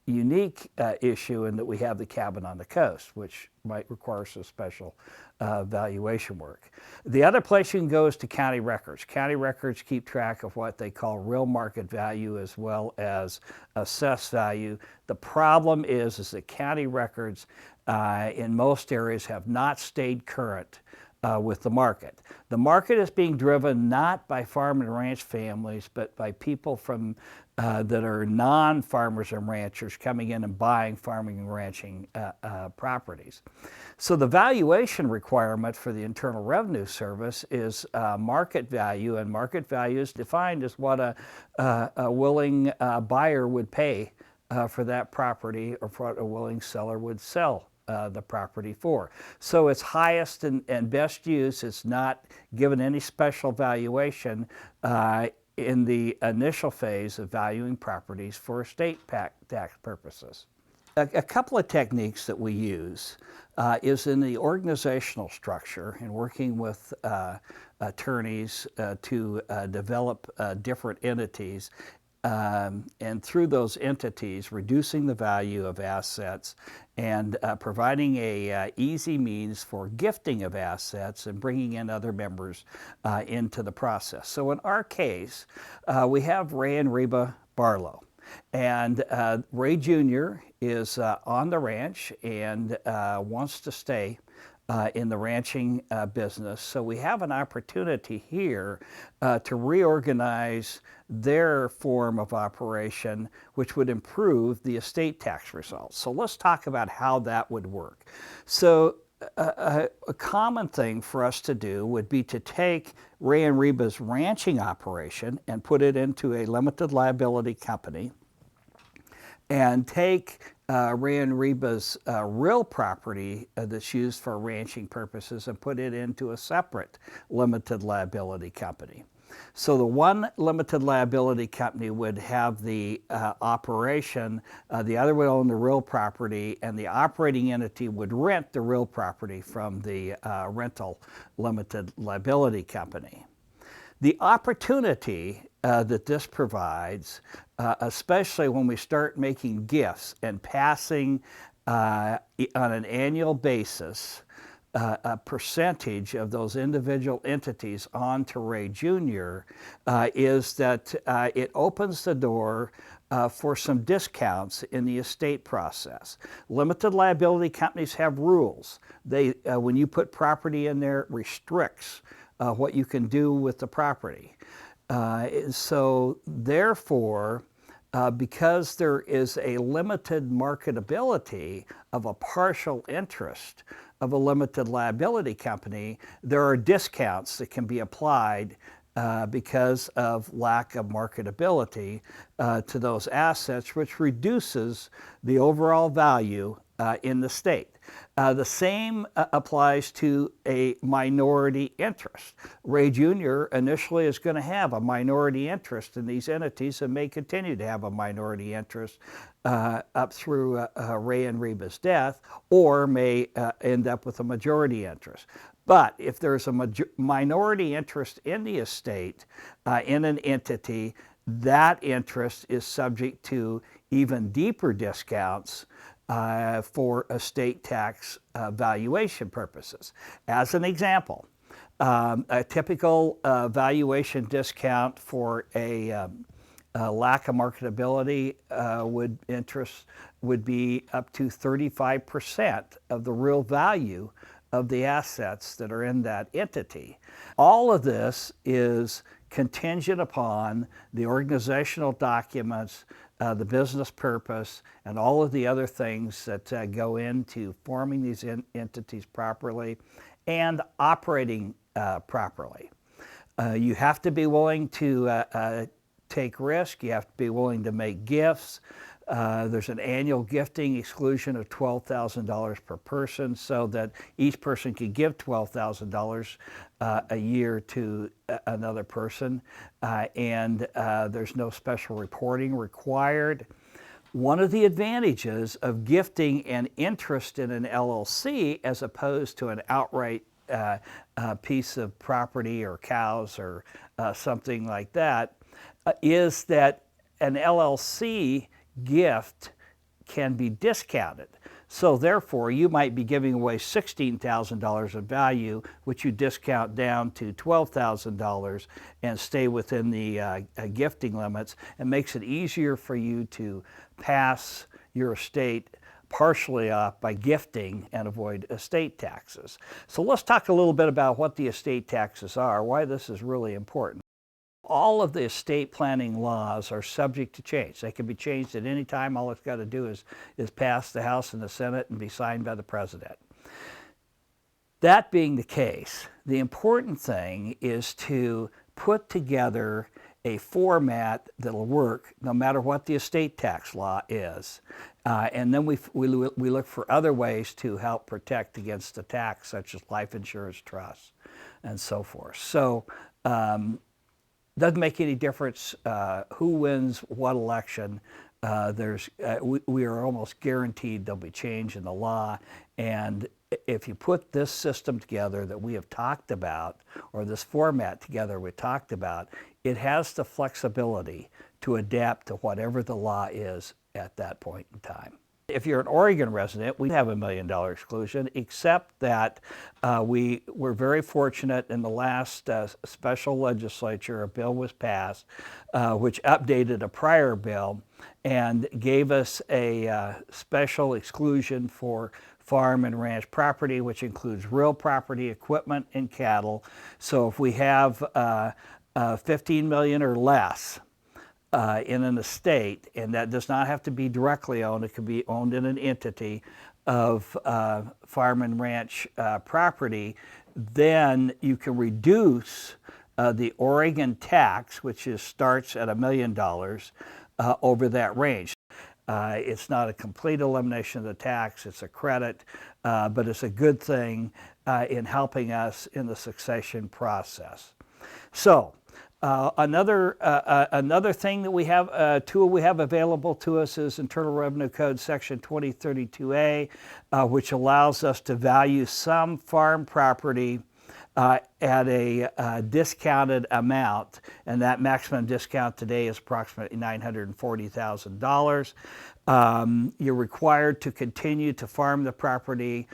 Speaker 13: unique issue in that we have the cabin on the coast, which might require some special valuation work. The other place you can go is to county records. County records keep track of what they call real market value as well as assessed value. The problem is that county records in most areas have not stayed current with the market. The market is being driven not by farm and ranch families, but by people from that are non-farmers and ranchers coming in and buying farming and ranching properties. So the valuation requirement for the Internal Revenue Service is market value, and market value is defined as what a willing buyer would pay for that property, or for what a willing seller would sell the property for. So its highest and best use is not given any special valuation in the initial phase of valuing properties for estate tax purposes. A couple of techniques that we use is in the organizational structure and working with attorneys to develop different entities, and through those entities reducing the value of assets and providing a easy means for gifting of assets and bringing in other members into the process. So in our case, we have Ray and Reba Barlow. And Ray Jr. is on the ranch and wants to stay in the ranching business. So we have an opportunity here to reorganize their form of operation, which would improve the estate tax results. So let's talk about how that would work. So a common thing for us to do would be to take Ray and Reba's ranching operation and put it into a limited liability company, and take Ray and Reba's real property that's used for ranching purposes and put it into a separate limited liability company. So the one limited liability company would have the operation, the other would own the real property, and the operating entity would rent the real property from the rental limited liability company. The opportunity that this provides, especially when we start making gifts and passing on an annual basis a percentage of those individual entities on to Ray Jr., is that it opens the door for some discounts in the estate process. Limited liability companies have rules. They, when you put property in there, it restricts what you can do with the property. So therefore, because there is a limited marketability of a partial interest of a limited liability company, there are discounts that can be applied because of lack of marketability to those assets, which reduces the overall value in the state. The same applies to a minority interest. Ray Jr. initially is going to have a minority interest in these entities and may continue to have a minority interest up through Ray and Reba's death, or may end up with a majority interest. But if there's a minority interest in the estate, in an entity, that interest is subject to even deeper discounts for estate tax valuation purposes. As an example, a typical valuation discount for a lack of marketability would be up to 35% of the real value of the assets that are in that entity. All of this is contingent upon the organizational documents, the business purpose, and all of the other things that go into forming these entities properly and operating properly. You have to be willing to take risk. You have to be willing to make gifts. There's an annual gifting exclusion of $12,000 per person, so that each person can give $12,000 a year to another person, and there's no special reporting required. One of the advantages of gifting an interest in an LLC as opposed to an outright piece of property or cows or something like that is that an LLC gift can be discounted. So therefore, you might be giving away $16,000 of value, which you discount down to $12,000 and stay within the gifting limits, and makes it easier for you to pass your estate partially off by gifting and avoid estate taxes. So let's talk a little bit about what the estate taxes are, why this is really important. All of the estate planning laws are subject to change. They can be changed at any time. All it's got to do is pass the House and the Senate and be signed by the President. That being the case, the important thing is to put together a format that'll work no matter what the estate tax law is. And then we look for other ways to help protect against the tax, such as life insurance trusts and so forth. So doesn't make any difference who wins what election. We are almost guaranteed there'll be change in the law, and if you put this system together that we have talked about, or this format together we talked about, it has the flexibility to adapt to whatever the law is at that point in time. If you're an Oregon resident, we have $1 million exclusion, except that we were very fortunate in the last special legislature, a bill was passed which updated a prior bill and gave us a special exclusion for farm and ranch property, which includes real property, equipment, and cattle. So if we have 15 million or less in an estate, and that does not have to be directly owned, it could be owned in an entity of farm and ranch property, then you can reduce the Oregon tax, which starts at $1 million over that range. It's not a complete elimination of the tax, it's a credit, but it's a good thing in helping us in the succession process. So, another thing that we have, tool we have available to us is Internal Revenue Code Section 2032A, which allows us to value some farm property at a discounted amount, and that maximum discount today is approximately $940,000. You're required to continue to farm the property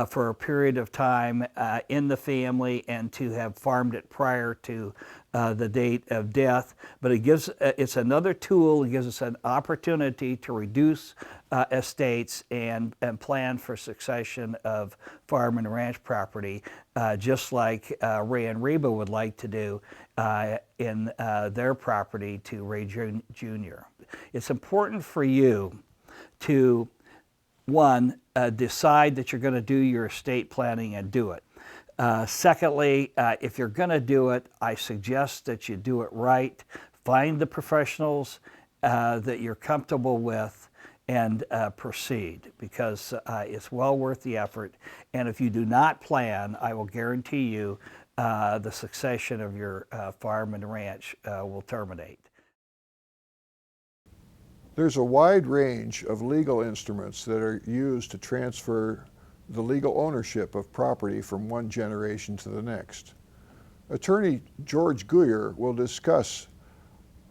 Speaker 13: for a period of time in the family, and to have farmed it prior to the date of death, but it's another tool. It gives us an opportunity to reduce estates and plan for succession of farm and ranch property, just like Ray and Reba would like to do in their property to Ray Jr. It's important for you to, one, decide that you're going to do your estate planning and do it. Secondly, if you're going to do it, I suggest that you do it right. Find the professionals that you're comfortable with and proceed, because it's well worth the effort. And if you do not plan, I will guarantee you the succession of your farm and ranch will terminate.
Speaker 3: There's a wide range of legal instruments that are used to transfer the legal ownership of property from one generation to the next. Attorney George Guyer will discuss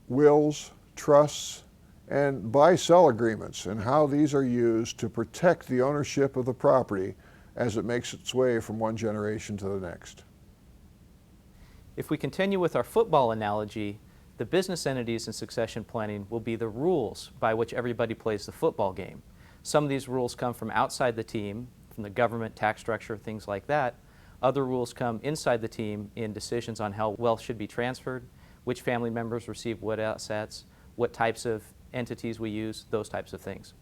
Speaker 3: wills, trusts, and buy-sell agreements and how these are used to protect the ownership of the property as it makes its way from one generation to the next.
Speaker 14: If we continue with our football analogy, the business entities in succession planning will be the rules by which everybody plays the football game. Some of these rules come from outside the team, from the government, tax structure, things like that. Other rules come inside the team in decisions on how wealth should be transferred, which family members receive what assets, what types of entities we use, those types of things.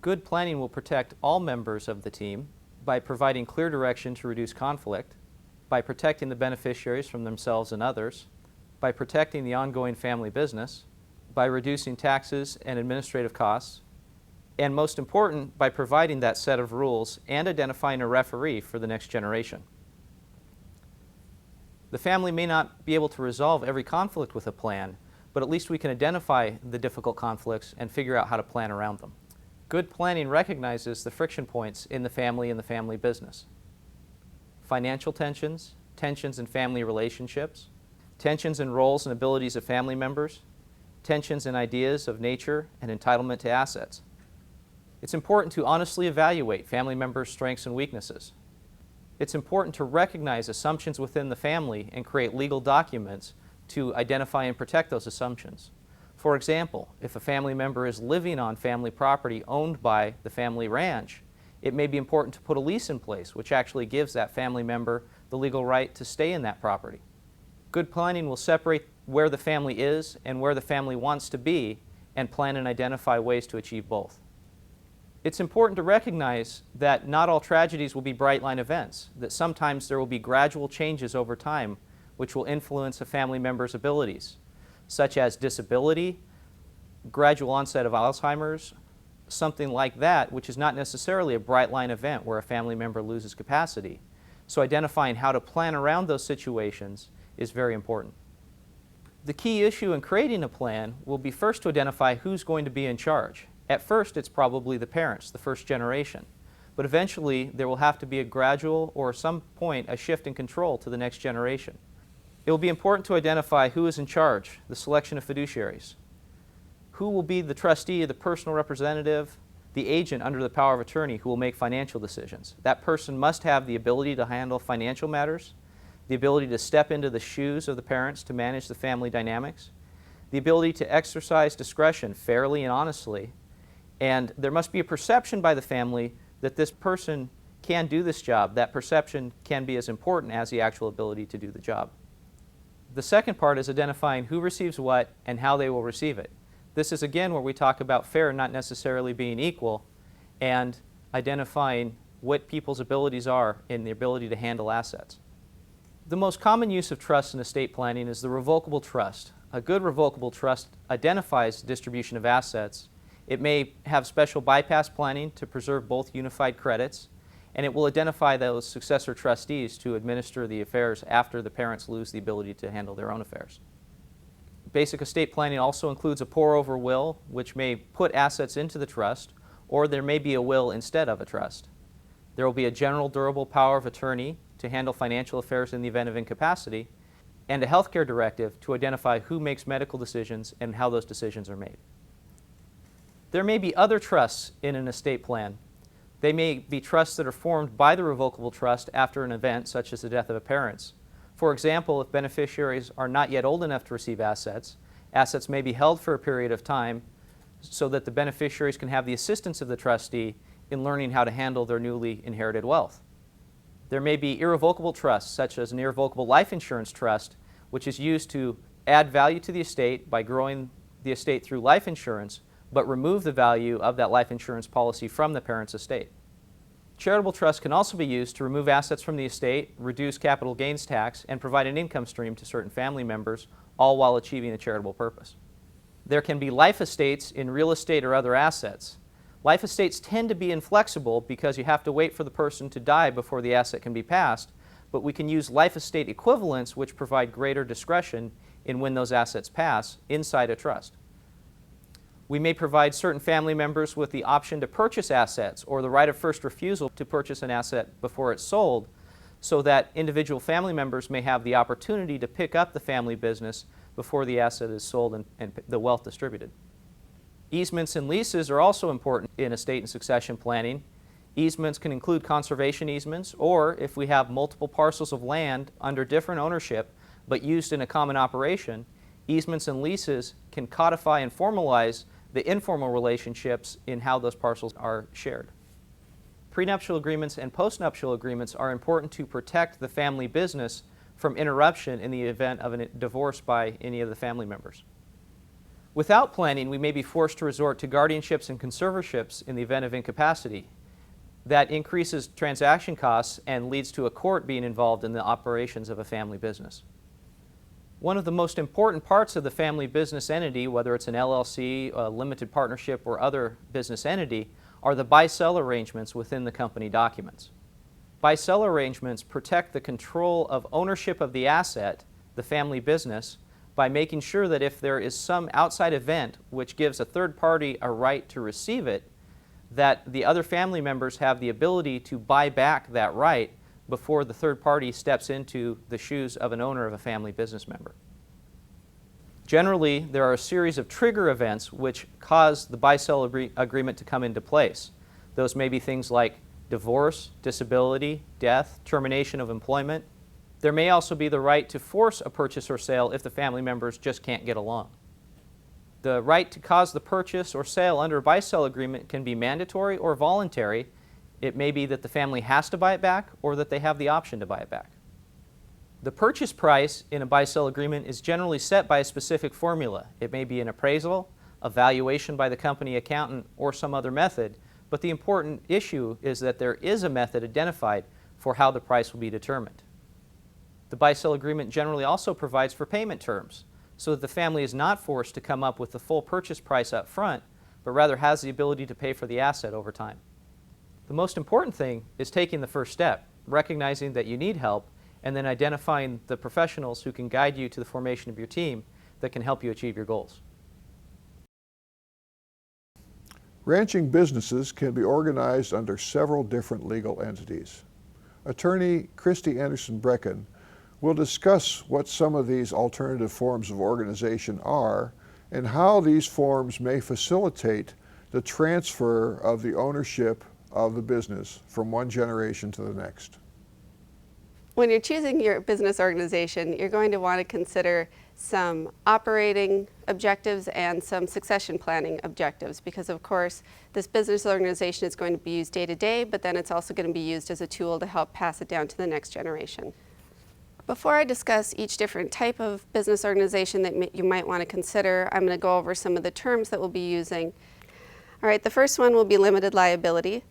Speaker 14: Good planning will protect all members of the team by providing clear direction to reduce conflict, by protecting the beneficiaries from themselves and others, by protecting the ongoing family business, by reducing taxes and administrative costs, and most important, by providing that set of rules and identifying a referee for the next generation. The family may not be able to resolve every conflict with a plan, but at least we can identify the difficult conflicts and figure out how to plan around them. Good planning recognizes the friction points in the family and the family business. Financial tensions, tensions in family relationships, tensions in roles and abilities of family members, tensions in ideas of nature and entitlement to assets. It's important to honestly evaluate family members' strengths and weaknesses. It's important to recognize assumptions within the family and create legal documents to identify and protect those assumptions. For example, if a family member is living on family property owned by the family ranch, it may be important to put a lease in place, which actually gives that family member the legal right to stay in that property. Good planning will separate where the family is and where the family wants to be and plan and identify ways to achieve both. It's important to recognize that not all tragedies will be bright line events, that sometimes there will be gradual changes over time which will influence a family member's abilities, such as disability, gradual onset of Alzheimer's, something like that, which is not necessarily a bright line event where a family member loses capacity. So identifying how to plan around those situations is very important. The key issue in creating a plan will be first to identify who's going to be in charge. At first, it's probably the parents, the first generation. But eventually, there will have to be a gradual or at some point a shift in control to the next generation. It will be important to identify who is in charge, the selection of fiduciaries. Who will be the trustee, the personal representative, the agent under the power of attorney who will make financial decisions. That person must have the ability to handle financial matters, the ability to step into the shoes of the parents to manage the family dynamics, the ability to exercise discretion fairly and honestly, and there must be a perception by the family that this person can do this job. That perception can be as important as the actual ability to do the job. The second part is identifying who receives what and how they will receive it. This is again where we talk about fair not necessarily being equal, and identifying what people's abilities are in the ability to handle assets. The most common use of trust in estate planning is the revocable trust. A good revocable trust identifies distribution of assets. It may have special bypass planning to preserve both unified credits, and it will identify those successor trustees to administer the affairs after the parents lose the ability to handle their own affairs. Basic estate planning also includes a pour-over will, which may put assets into the trust, or there may be a will instead of a trust. There will be a general durable power of attorney to handle financial affairs in the event of incapacity, and a healthcare directive to identify who makes medical decisions and how those decisions are made. There may be other trusts in an estate plan. They may be trusts that are formed by the revocable trust after an event, such as the death of a parent. For example, if beneficiaries are not yet old enough to receive assets, assets may be held for a period of time so that the beneficiaries can have the assistance of the trustee in learning how to handle their newly inherited wealth. There may be irrevocable trusts, such as an irrevocable life insurance trust, which is used to add value to the estate by growing the estate through life insurance, but remove the value of that life insurance policy from the parent's estate. Charitable trusts can also be used to remove assets from the estate, reduce capital gains tax, and provide an income stream to certain family members, all while achieving a charitable purpose. There can be life estates in real estate or other assets. Life estates tend to be inflexible because you have to wait for the person to die before the asset can be passed, but we can use life estate equivalents which provide greater discretion in when those assets pass inside a trust. We may provide certain family members with the option to purchase assets or the right of first refusal to purchase an asset before it's sold, so that individual family members may have the opportunity to pick up the family business before the asset is sold and the wealth distributed. Easements and leases are also important in estate and succession planning. Easements can include conservation easements, or if we have multiple parcels of land under different ownership but used in a common operation, easements and leases can codify and formalize the informal relationships in how those parcels are shared. Prenuptial agreements and postnuptial agreements are important to protect the family business from interruption in the event of a divorce by any of the family members. Without planning, we may be forced to resort to guardianships and conservatorships in the event of incapacity. That increases transaction costs and leads to a court being involved in the operations of a family business. One of the most important parts of the family business entity, whether it's an LLC, a limited partnership, or other business entity, are the buy-sell arrangements within the company documents. Buy-sell arrangements protect the control of ownership of the asset, the family business, by making sure that if there is some outside event which gives a third party a right to receive it, that the other family members have the ability to buy back that right before the third party steps into the shoes of an owner of a family business member. Generally, there are a series of trigger events which cause the buy-sell agreement to come into place. Those may be things like divorce, disability, death, termination of employment. There may also be the right to force a purchase or sale if the family members just can't get along. The right to cause the purchase or sale under a buy-sell agreement can be mandatory or voluntary. It may be that the family has to buy it back or that they have the option to buy it back. The purchase price in a buy-sell agreement is generally set by a specific formula. It may be an appraisal, a valuation by the company accountant, or some other method, but the important issue is that there is a method identified for how the price will be determined. The buy-sell agreement generally also provides for payment terms, so that the family is not forced to come up with the full purchase price up front, but rather has the ability to pay for the asset over time. The most important thing is taking the first step, recognizing that you need help, and then identifying the professionals who can guide you to the formation of your team that can help you achieve your goals.
Speaker 3: Ranching businesses can be organized under several different legal entities. Attorney Christy Anderson Brecken will discuss what some of these alternative forms of organization are and how these forms may facilitate the transfer of the ownership of the business from one generation to the next.
Speaker 15: When you're choosing your business organization, you're going to want to consider some operating objectives and some succession planning objectives, because of course this business organization is going to be used day to day, but then it's also going to be used as a tool to help pass it down to the next generation. Before I discuss each different type of business organization that you might want to consider, I'm going to go over some of the terms that we'll be using. All right, the first one will be limited liability.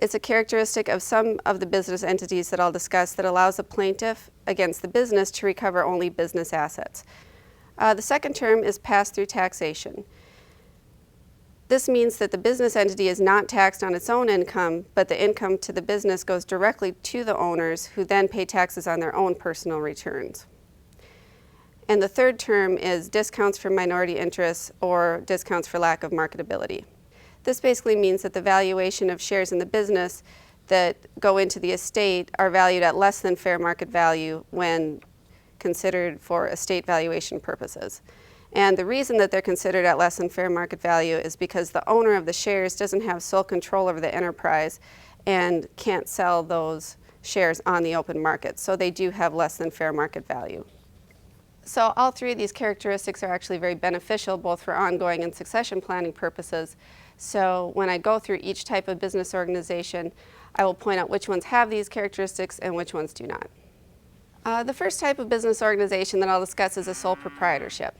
Speaker 15: It's a characteristic of some of the business entities that I'll discuss that allows a plaintiff against the business to recover only business assets. The second term is pass-through taxation. This means that the business entity is not taxed on its own income, but the income to the business goes directly to the owners, who then pay taxes on their own personal returns. And the third term is discounts for minority interests or discounts for lack of marketability. This basically means that the valuation of shares in the business that go into the estate are valued at less than fair market value when considered for estate valuation purposes. And the reason that they're considered at less than fair market value is because the owner of the shares doesn't have sole control over the enterprise and can't sell those shares on the open market. So they do have less than fair market value. So all three of these characteristics are actually very beneficial both for ongoing and succession planning purposes. So when I go through each type of business organization, I will point out which ones have these characteristics and which ones do not. The first type of business organization that I'll discuss is a sole proprietorship.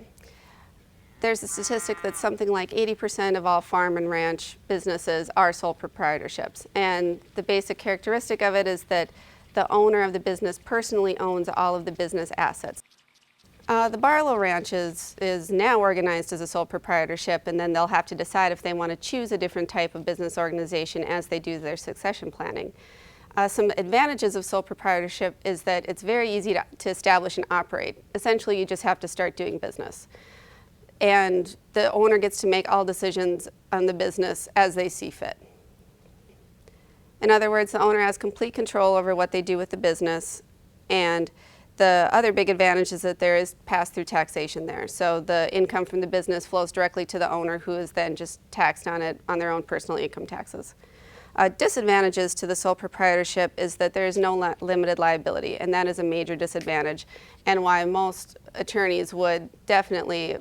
Speaker 15: There's a statistic that something like 80% of all farm and ranch businesses are sole proprietorships. And the basic characteristic of it is that the owner of the business personally owns all of the business assets. The Barlow Ranch is now organized as a sole proprietorship, and then they'll have to decide if they want to choose a different type of business organization as they do their succession planning. Some advantages of sole proprietorship is that it's very easy to establish and operate. Essentially, you just have to start doing business. And the owner gets to make all decisions on the business as they see fit. In other words, the owner has complete control over what they do with the business, and the other big advantage is that there is pass-through taxation there. So the income from the business flows directly to the owner, who is then just taxed on it on their own personal income taxes. Disadvantages to the sole proprietorship is that there is no limited liability, and that is a major disadvantage, and why most attorneys would definitely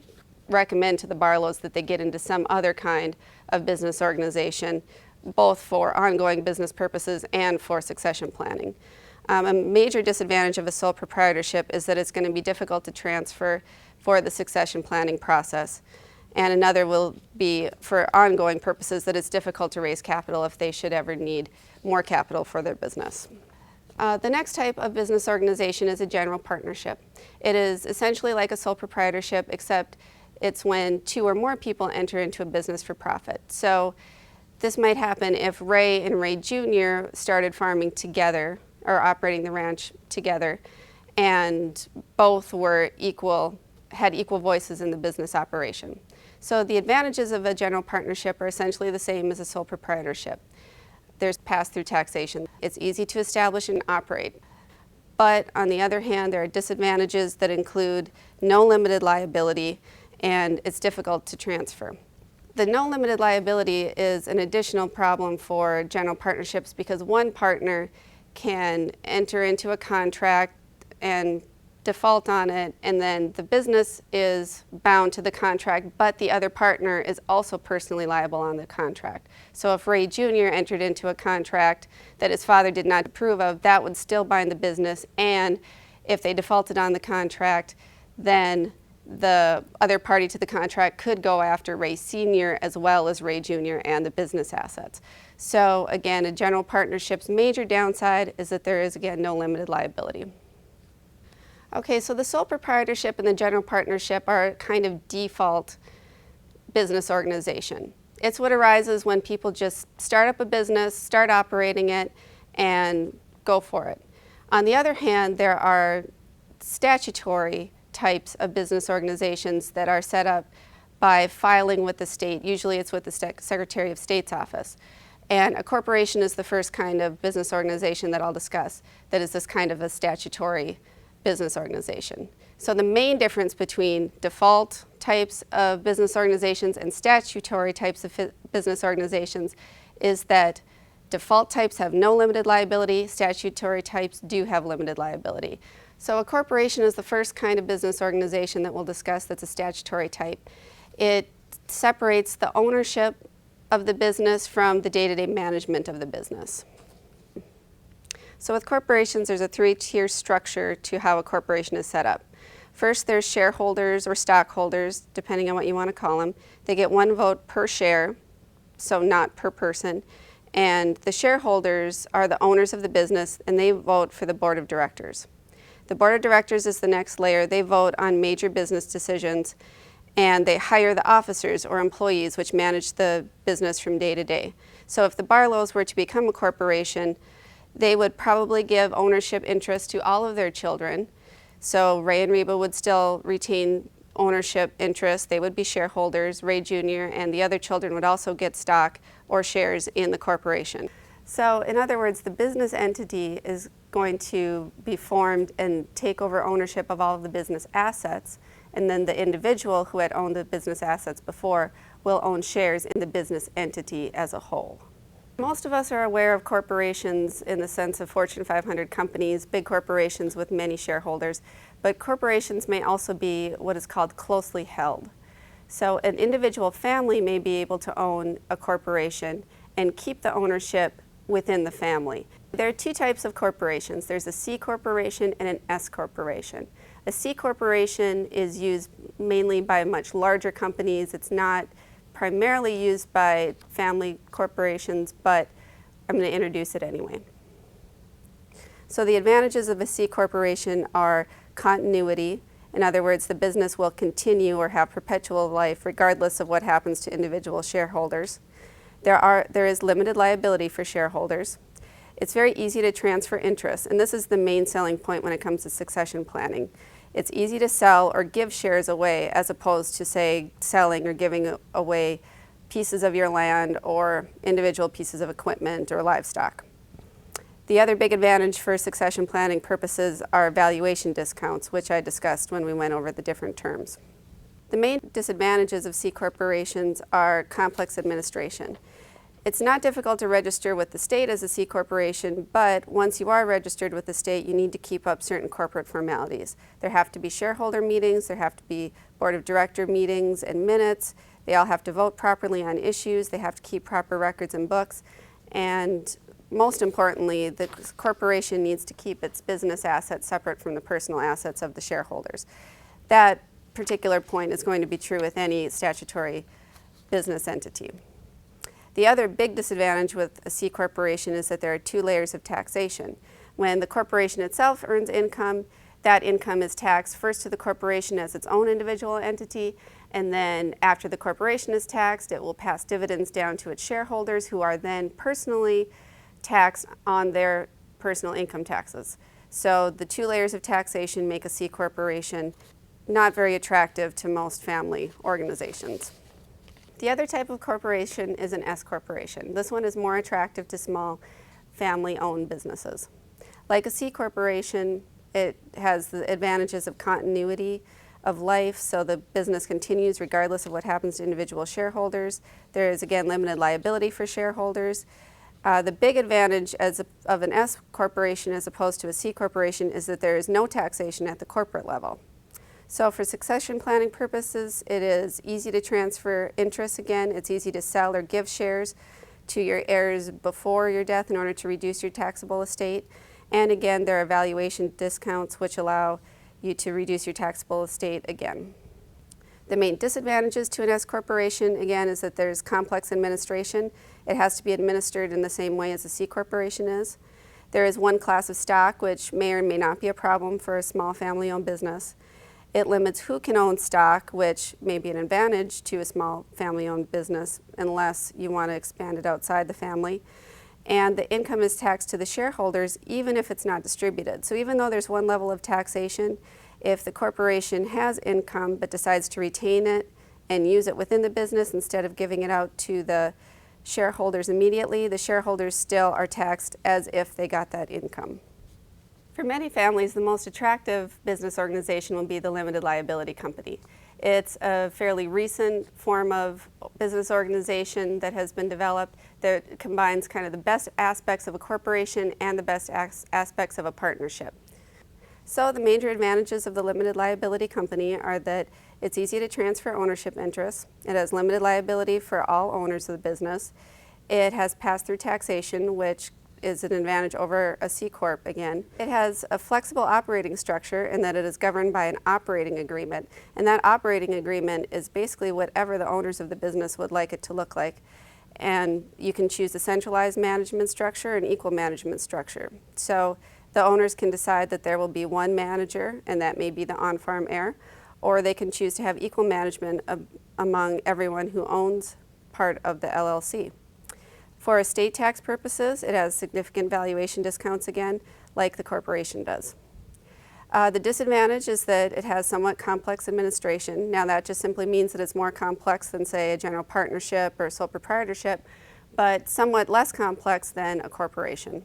Speaker 15: recommend to the Barlows that they get into some other kind of business organization, both for ongoing business purposes and for succession planning. A major disadvantage of a sole proprietorship is that it's going to be difficult to transfer for the succession planning process. And another will be for ongoing purposes, that it's difficult to raise capital if they should ever need more capital for their business. The next type of business organization is a general partnership. It is essentially like a sole proprietorship, except it's when two or more people enter into a business for profit. So this might happen if Ray and Ray Jr. started farming together or operating the ranch together, and both were had equal voices in the business operation. So the advantages of a general partnership are essentially the same as a sole proprietorship. There's pass-through taxation. It's easy to establish and operate. But on the other hand, there are disadvantages that include no limited liability, and it's difficult to transfer. The no limited liability is an additional problem for general partnerships because one partner can enter into a contract and default on it, and then the business is bound to the contract, but the other partner is also personally liable on the contract. So if Ray Jr. entered into a contract that his father did not approve of, that would still bind the business, and if they defaulted on the contract, then the other party to the contract could go after Ray Sr. as well as Ray Jr. and the business assets. So again, a general partnership's major downside is that there is, again, no limited liability. Okay, so the sole proprietorship and the general partnership are kind of default business organization. It's what arises when people just start up a business, start operating it, and go for it. On the other hand, there are statutory types of business organizations that are set up by filing with the state. Usually it's with the Secretary of State's office. And a corporation is the first kind of business organization that I'll discuss that is this kind of a statutory business organization. So the main difference between default types of business organizations and statutory types of business organizations is that default types have no limited liability, statutory types do have limited liability. So a corporation is the first kind of business organization that we'll discuss that's a statutory type. It separates the ownership of the business from the day-to-day management of the business. So with corporations, there's a three-tier structure to how a corporation is set up. First, there's shareholders or stockholders, depending on what you want to call them. They get one vote per share, so not per person. And the shareholders are the owners of the business, and they vote for the board of directors. The board of directors is the next layer. They vote on major business decisions, and they hire the officers or employees which manage the business from day to day. So if the Barlows were to become a corporation, they would probably give ownership interest to all of their children. So Ray and Reba would still retain ownership interest. They would be shareholders. Ray Jr. and the other children would also get stock or shares in the corporation. So in other words, the business entity is going to be formed and take over ownership of all of the business assets, and then the individual who had owned the business assets before will own shares in the business entity as a whole. Most of us are aware of corporations in the sense of Fortune 500 companies, big corporations with many shareholders, but corporations may also be what is called closely held. So an individual family may be able to own a corporation and keep the ownership within the family. There are two types of corporations. There's a C corporation and an S corporation. A C corporation is used mainly by much larger companies. It's not primarily used by family corporations, but I'm going to introduce it anyway. So the advantages of a C corporation are continuity. In other words, the business will continue or have perpetual life regardless of what happens to individual shareholders. There is limited liability for shareholders. It's very easy to transfer interest, and this is the main selling point when it comes to succession planning. It's easy to sell or give shares away as opposed to, say, selling or giving away pieces of your land or individual pieces of equipment or livestock. The other big advantage for succession planning purposes are valuation discounts, which I discussed when we went over the different terms. The main disadvantages of C corporations are complex administration. It's not difficult to register with the state as a C corporation, but once you are registered with the state, you need to keep up certain corporate formalities. There have to be shareholder meetings, there have to be board of director meetings and minutes. They all have to vote properly on issues, they have to keep proper records and books, and most importantly, the corporation needs to keep its business assets separate from the personal assets of the shareholders. That particular point is going to be true with any statutory business entity. The other big disadvantage with a C corporation is that there are two layers of taxation. When the corporation itself earns income, that income is taxed first to the corporation as its own individual entity, and then after the corporation is taxed, it will pass dividends down to its shareholders, who are then personally taxed on their personal income taxes. So the two layers of taxation make a C corporation not very attractive to most family organizations. The other type of corporation is an S corporation. This one is more attractive to small family-owned businesses. Like a C corporation, it has the advantages of continuity of life, so the business continues regardless of what happens to individual shareholders. There is, again, limited liability for shareholders. The big advantage of an S corporation as opposed to a C corporation is that there is no taxation at the corporate level. So for succession planning purposes, it is easy to transfer interest again. It's easy to sell or give shares to your heirs before your death in order to reduce your taxable estate. And again, there are valuation discounts which allow you to reduce your taxable estate again. The main disadvantages to an S corporation, again, is that there's complex administration. It has to be administered in the same way as a C corporation is. There is one class of stock which may or may not be a problem for a small family-owned business. It limits who can own stock, which may be an advantage to a small family-owned business unless you want to expand it outside the family. And the income is taxed to the shareholders even if it's not distributed. So even though there's one level of taxation, if the corporation has income but decides to retain it and use it within the business instead of giving it out to the shareholders immediately, the shareholders still are taxed as if they got that income. For many families, the most attractive business organization will be the limited liability company. It's a fairly recent form of business organization that has been developed that combines kind of the best aspects of a corporation and the best aspects of a partnership. So the major advantages of the limited liability company are that it's easy to transfer ownership interests. It has limited liability for all owners of the business. It has pass-through taxation, which is an advantage over a C Corp again. It has a flexible operating structure in that it is governed by an operating agreement, and that operating agreement is basically whatever the owners of the business would like it to look like. And you can choose a centralized management structure and equal management structure. So the owners can decide that there will be one manager, and that may be the on-farm heir, or they can choose to have equal management among everyone who owns part of the LLC. For estate tax purposes, it has significant valuation discounts again, like the corporation does. The disadvantage is that it has somewhat complex administration. Now that just simply means that it's more complex than, say, a general partnership or sole proprietorship, but somewhat less complex than a corporation.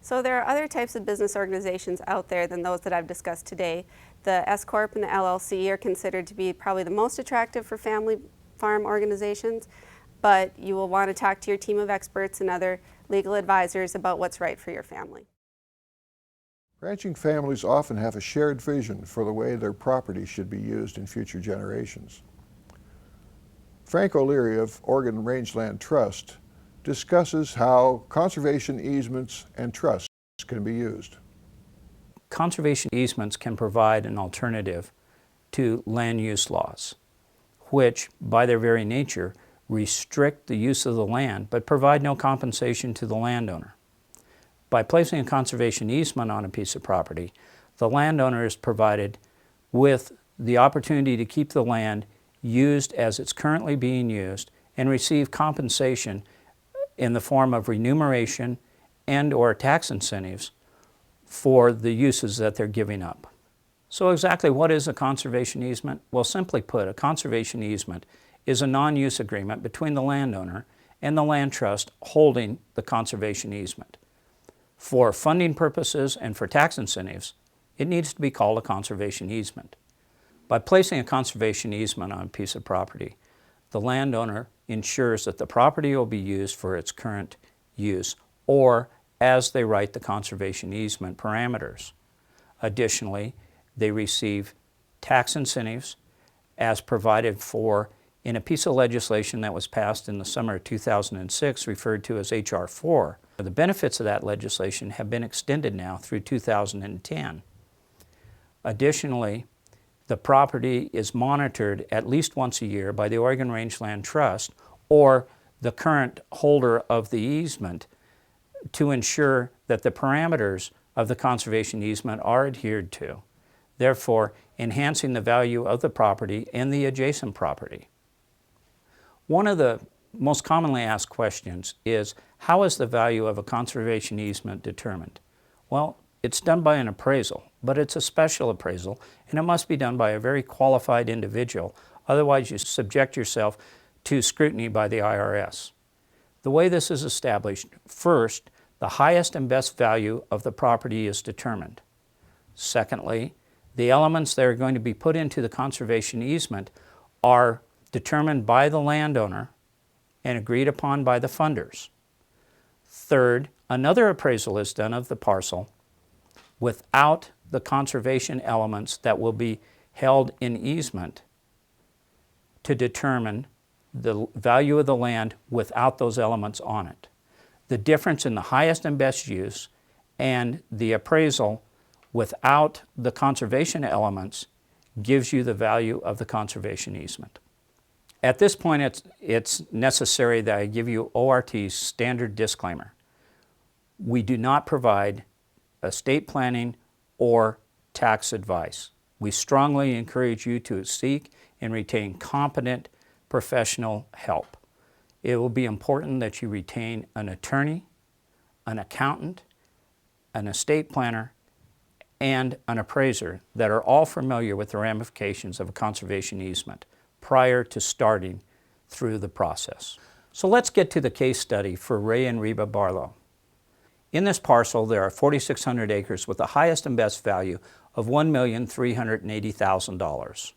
Speaker 15: So there are other types of business organizations out there than those that I've discussed today. The S Corp and the LLC are considered to be probably the most attractive for family farm organizations. but you will want to talk to your team of experts and other legal advisors about what's right for your family.
Speaker 3: Ranching families often have a shared vision for the way their property should be used in future generations. Frank O'Leary of Oregon Rangeland Trust discusses how conservation easements and trusts can be used.
Speaker 13: Conservation easements can provide an alternative to land use laws, which, by their very nature, restrict the use of the land but provide no compensation to the landowner. By placing a conservation easement on a piece of property, the landowner is provided with the opportunity to keep the land used as it's currently being used and receive compensation in the form of remuneration and/or tax incentives for the uses that they're giving up. So exactly what is a conservation easement? Well, simply put, a conservation easement is a non-use agreement between the landowner and the land trust holding the conservation easement. For funding purposes and for tax incentives, it needs to be called a conservation easement. By placing a conservation easement on a piece of property, the landowner ensures that the property will be used for its current use or as they write the conservation easement parameters. Additionally, they receive tax incentives as provided for in a piece of legislation that was passed in the summer of 2006 referred to as H.R. 4. The benefits of that legislation have been extended now through 2010. Additionally, the property is monitored at least once a year by the Oregon Rangeland Trust or the current holder of the easement to ensure that the parameters of the conservation easement are adhered to, therefore enhancing the value of the property and the adjacent property. One of the most commonly asked questions is, how is the value of a conservation easement determined? Well, it's done by an appraisal, but it's a special appraisal, and it must be done by a very qualified individual. Otherwise, you subject yourself to scrutiny by the IRS. The way this is established, first, the highest and best value of the property is determined. Secondly, the elements that are going to be put into the conservation easement are determined by the landowner and agreed upon by the funders. Third, another appraisal is done of the parcel without the conservation elements that will be held in easement to determine the value of the land without those elements on it. The difference in the highest and best use and the appraisal without the conservation elements gives you the value of the conservation easement. At this point, it's necessary that I give you ORT's standard disclaimer. We do not provide estate planning or tax advice. We strongly encourage you to seek and retain competent professional help. It will be important that you retain an attorney, an accountant, an estate planner, and an appraiser that are all familiar with the ramifications of a conservation easement prior to starting through the process. So let's get to the case study for Ray and Reba Barlow. In this parcel, there are 4,600 acres with the highest and best value of $1,380,000.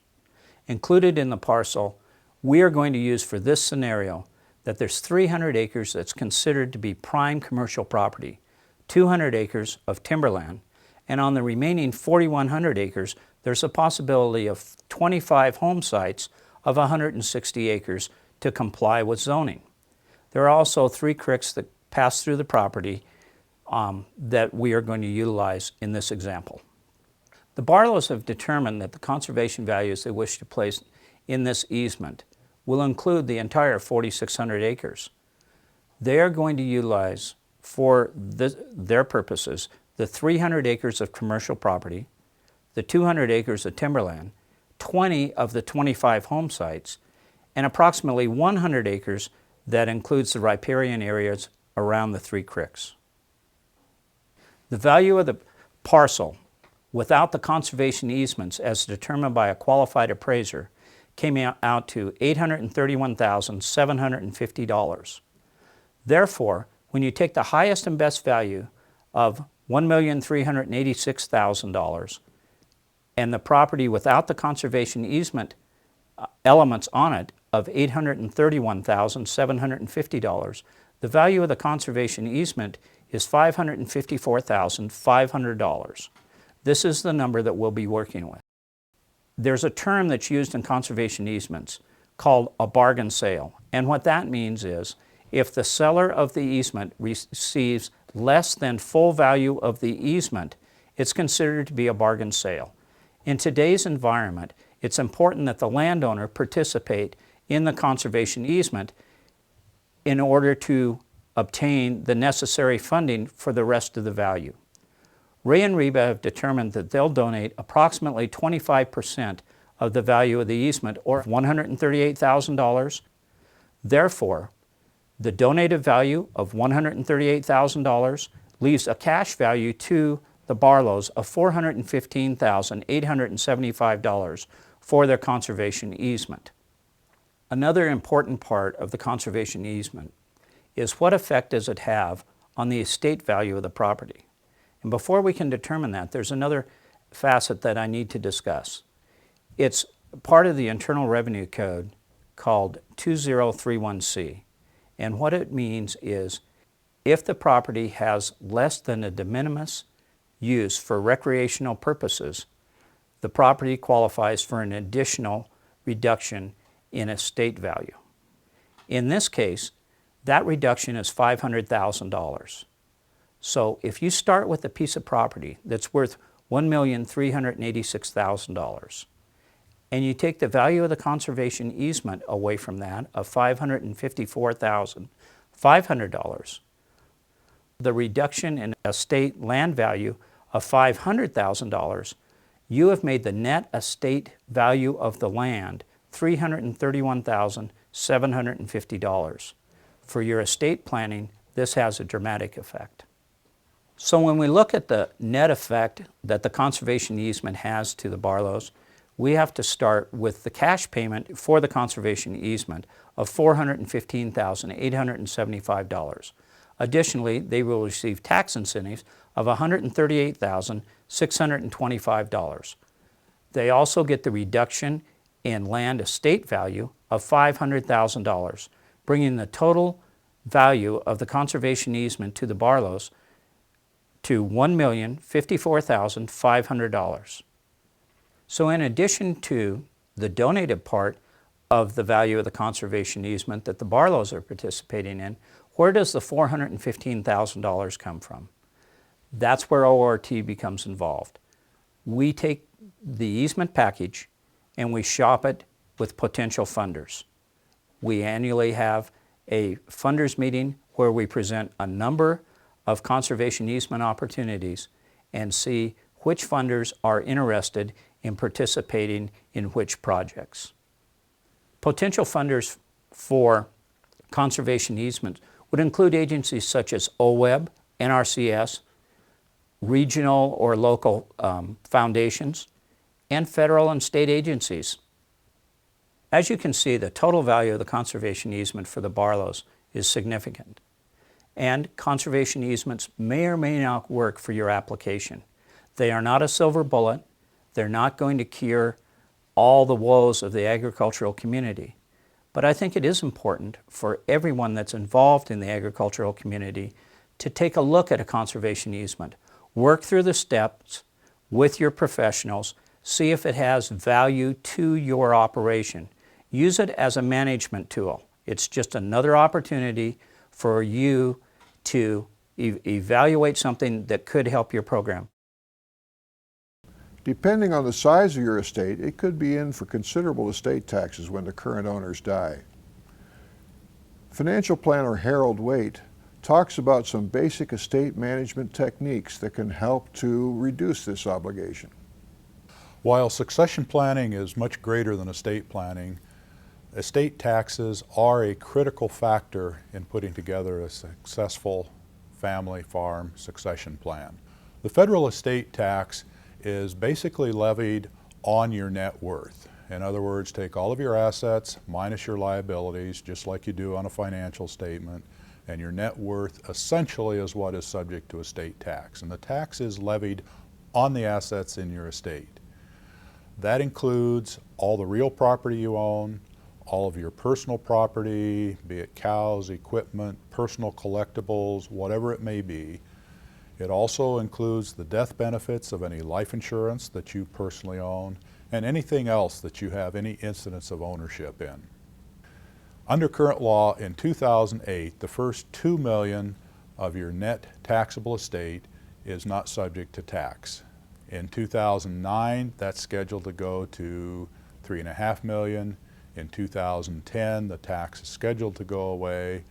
Speaker 13: Included in the parcel, we are going to use for this scenario that there's 300 acres that's considered to be prime commercial property, 200 acres of timberland, and on the remaining 4,100 acres, there's a possibility of 25 home sites of 160 acres to comply with zoning. There are also 3 creeks that pass through the property that we are going to utilize in this example. The Barlows have determined that the conservation values they wish to place in this easement will include the entire 4,600 acres. They are going to utilize for their purposes the 300 acres of commercial property, the 200 acres of timberland, 20 of the 25 home sites, and approximately 100 acres that includes the riparian areas around the 3 creeks. The value of the parcel without the conservation easements as determined by a qualified appraiser came out to $831,750. Therefore, when you take the highest and best value of $1,386,000 and the property without the conservation easement elements on it of $831,750, the value of the conservation easement is $554,500. This is the number that we'll be working with. There's a term that's used in conservation easements called a bargain sale. And what that means is if the seller of the easement receives less than full value of the easement, it's considered to be a bargain sale. In today's environment, it's important that the landowner participate in the conservation easement in order to obtain the necessary funding for the rest of the value. Ray and Reba have determined that they'll donate approximately 25% of the value of the easement, or $138,000. Therefore, the donated value of $138,000 leaves a cash value to the Barlows of $415,875 for their conservation easement. Another important part of the conservation easement is what effect does it have on the estate value of the property? And before we can determine that, there's another facet that I need to discuss. It's part of the Internal Revenue Code called 2031C. And what it means is if the property has less than a de minimis use for recreational purposes, the property qualifies for an additional reduction in estate value. In this case, that reduction is $500,000. So if you start with a piece of property that's worth $1,386,000, and you take the value of the conservation easement away from that of $554,500, the reduction in estate land value of $500,000, you have made the net estate value of the land $331,750. For your estate planning, this has a dramatic effect. So when we look at the net effect that the conservation easement has to the Barlows, we have to start with the cash payment for the conservation easement of $415,875. Additionally, they will receive tax incentives of $138,625. They also get the reduction in land estate value of $500,000, bringing the total value of the conservation easement to the Barlows to $1,054,500. So in addition to the donated part of the value of the conservation easement that the Barlows are participating in, where does the $415,000 come from? That's where ORT becomes involved. We take the easement package and we shop it with potential funders. We annually have a funders meeting where we present a number of conservation easement opportunities and see which funders are interested in participating in which projects. Potential funders for conservation easements would include agencies such as OWEB, NRCS, regional or local foundations, and federal and state agencies. As you can see, the total value of the conservation easement for the Barlows is significant. And conservation easements may or may not work for your application. They are not a silver bullet. They're not going to cure all the woes of the agricultural community. But I think it is important for everyone that's involved in the agricultural community to take a look at a conservation easement. Work through the steps with your professionals. See if it has value to your operation. Use it as a management tool. It's just another opportunity for you to evaluate something that could help your program.
Speaker 3: Depending on the size of your estate, it could be in for considerable estate taxes when the current owners die. Financial planner Harold Waite talks about some basic estate management techniques that can help to reduce this obligation.
Speaker 16: While succession planning is much greater than estate planning, estate taxes are a critical factor in putting together a successful family farm succession plan. The federal estate tax is basically levied on your net worth. In other words, take all of your assets minus your liabilities, just like you do on a financial statement, and your net worth essentially is what is subject to estate tax. And the tax is levied on the assets in your estate. That includes all the real property you own, all of your personal property, be it cows, equipment, personal collectibles, whatever it may be. It also includes the death benefits of any life insurance that you personally own and anything else that you have any incidence of ownership in. Under current law, in 2008, the first $2 million of your net taxable estate is not subject to tax. In 2009, that's scheduled to go to $3.5 million. In 2010, the tax is scheduled to go away.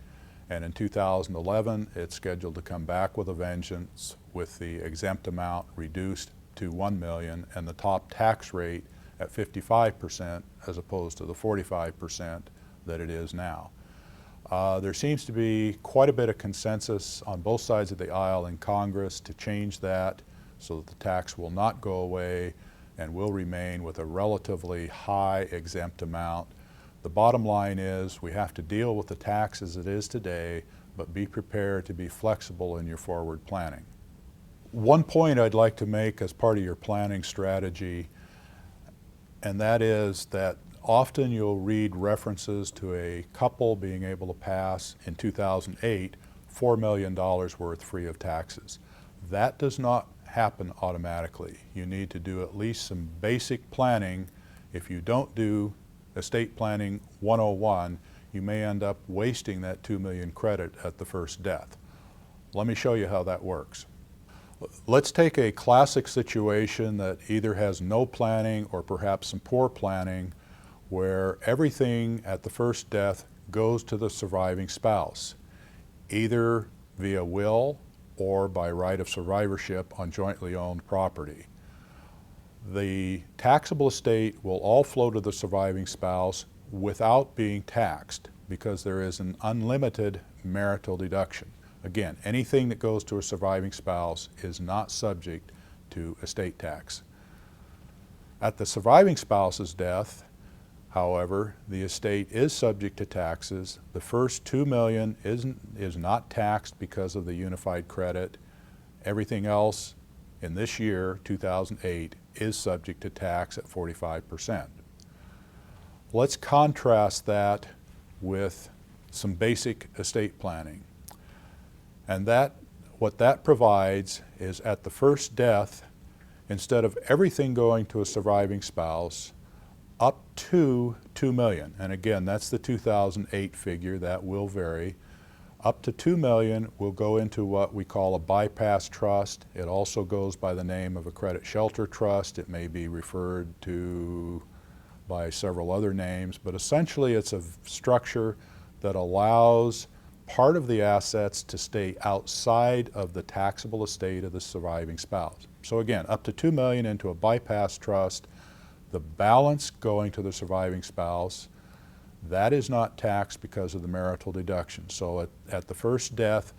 Speaker 16: And in 2011, it's scheduled to come back with a vengeance with the exempt amount reduced to $1 million and the top tax rate at 55% as opposed to the 45% that it is now. There seems to be quite a bit of consensus on both sides of the aisle in Congress to change that so that the tax will not go away and will remain with a relatively high exempt amount. The bottom line is we have to deal with the tax as it is today, but be prepared to be flexible in your forward planning. One point I'd like to make as part of your planning strategy, and that is that often you'll read references to a couple being able to pass in 2008 $4 million worth free of taxes. That does not happen automatically. You need to do at least some basic planning. If you don't do estate planning 101, you may end up wasting that $2 million credit at the first death. Let me show you how that works. Let's take a classic situation that either has no planning or perhaps some poor planning, where everything at the first death goes to the surviving spouse, either via will or by right of survivorship on jointly owned property. The taxable estate will all flow to the surviving spouse without being taxed because there is an unlimited marital deduction. Again, anything that goes to a surviving spouse is not subject to estate tax. At the surviving spouse's death, however, the estate is subject to taxes. The first $2 million is not taxed because of the unified credit. Everything else in this year, 2008, is subject to tax at 45%. Let's contrast that with some basic estate planning. And what that provides is at the first death, instead of everything going to a surviving spouse, up to $2 million, and again, that's the 2008 figure, that will vary. Up to $2 million will go into what we call a bypass trust. It also goes by the name of a credit shelter trust. It may be referred to by several other names, but essentially it's a structure that allows part of the assets to stay outside of the taxable estate of the surviving spouse. So again, up to $2 million into a bypass trust, the balance going to the surviving spouse, that is not taxed because of the marital deduction. So at the first death,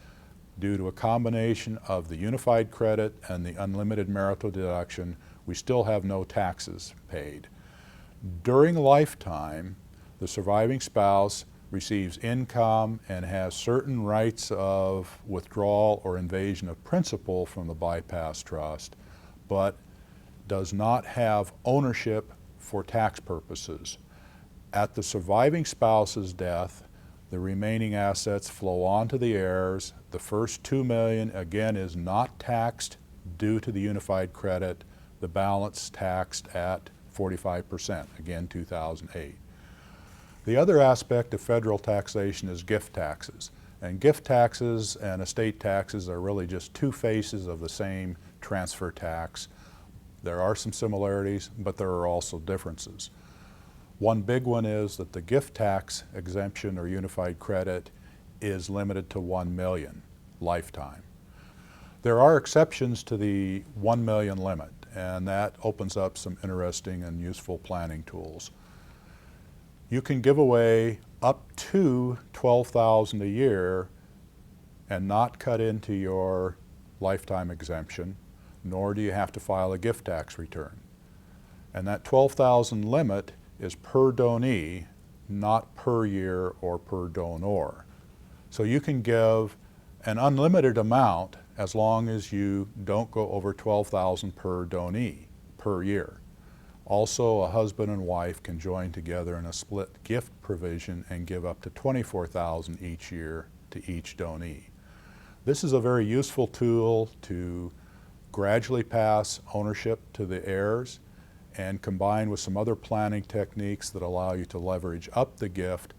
Speaker 16: due to a combination of the unified credit and the unlimited marital deduction, we still have no taxes paid. During lifetime, the surviving spouse receives income and has certain rights of withdrawal or invasion of principal from the bypass trust, but does not have ownership for tax purposes. At the surviving spouse's death, the remaining assets flow on to the heirs. The first $2 million, again, is not taxed due to the unified credit. The balance taxed at 45%, again, 2008. The other aspect of federal taxation is gift taxes. And gift taxes and estate taxes are really just two faces of the same transfer tax. There are some similarities, but there are also differences. One big one is that the gift tax exemption or unified credit is limited to $1 million lifetime. There are exceptions to the $1 million limit, and that opens up some interesting and useful planning tools. You can give away up to $12,000 a year and not cut into your lifetime exemption, nor do you have to file a gift tax return. And that $12,000 limit is per donee, not per year or per donor. So you can give an unlimited amount as long as you don't go over $12,000 per donee per year. Also, a husband and wife can join together in a split gift provision and give up to $24,000 each year to each donee. This is a very useful tool to gradually pass ownership to the heirs, and combined with some other planning techniques that allow you to leverage up the gift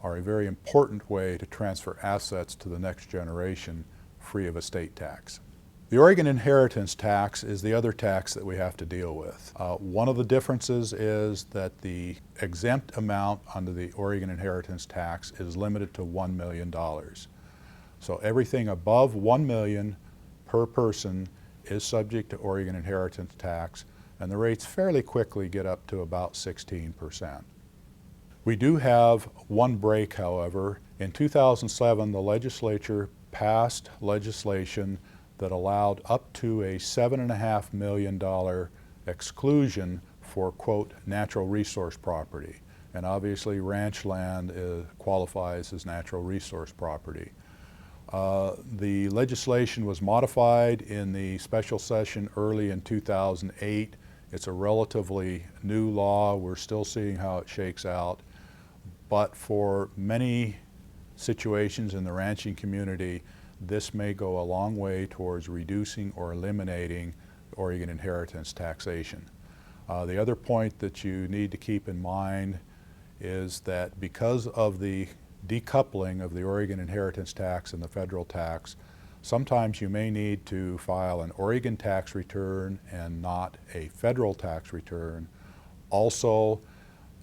Speaker 16: are a very important way to transfer assets to the next generation free of estate tax. The Oregon inheritance tax is the other tax that we have to deal with. One of the differences is that the exempt amount under the Oregon inheritance tax is limited to $1 million. So everything above $1 million per person is subject to Oregon inheritance tax, and the rates fairly quickly get up to about 16%. We do have one break, however. In 2007, the legislature passed legislation that allowed up to a $7.5 million exclusion for, quote, natural resource property. And obviously ranch land qualifies as natural resource property. The legislation was modified in the special session early in 2008. It's a relatively new law. We're still seeing how it shakes out. But for many situations in the ranching community, this may go a long way towards reducing or eliminating Oregon inheritance taxation. The other point that you need to keep in mind is that because of the decoupling of the Oregon inheritance tax and the federal tax, sometimes you may need to file an Oregon tax return and not a federal tax return. Also,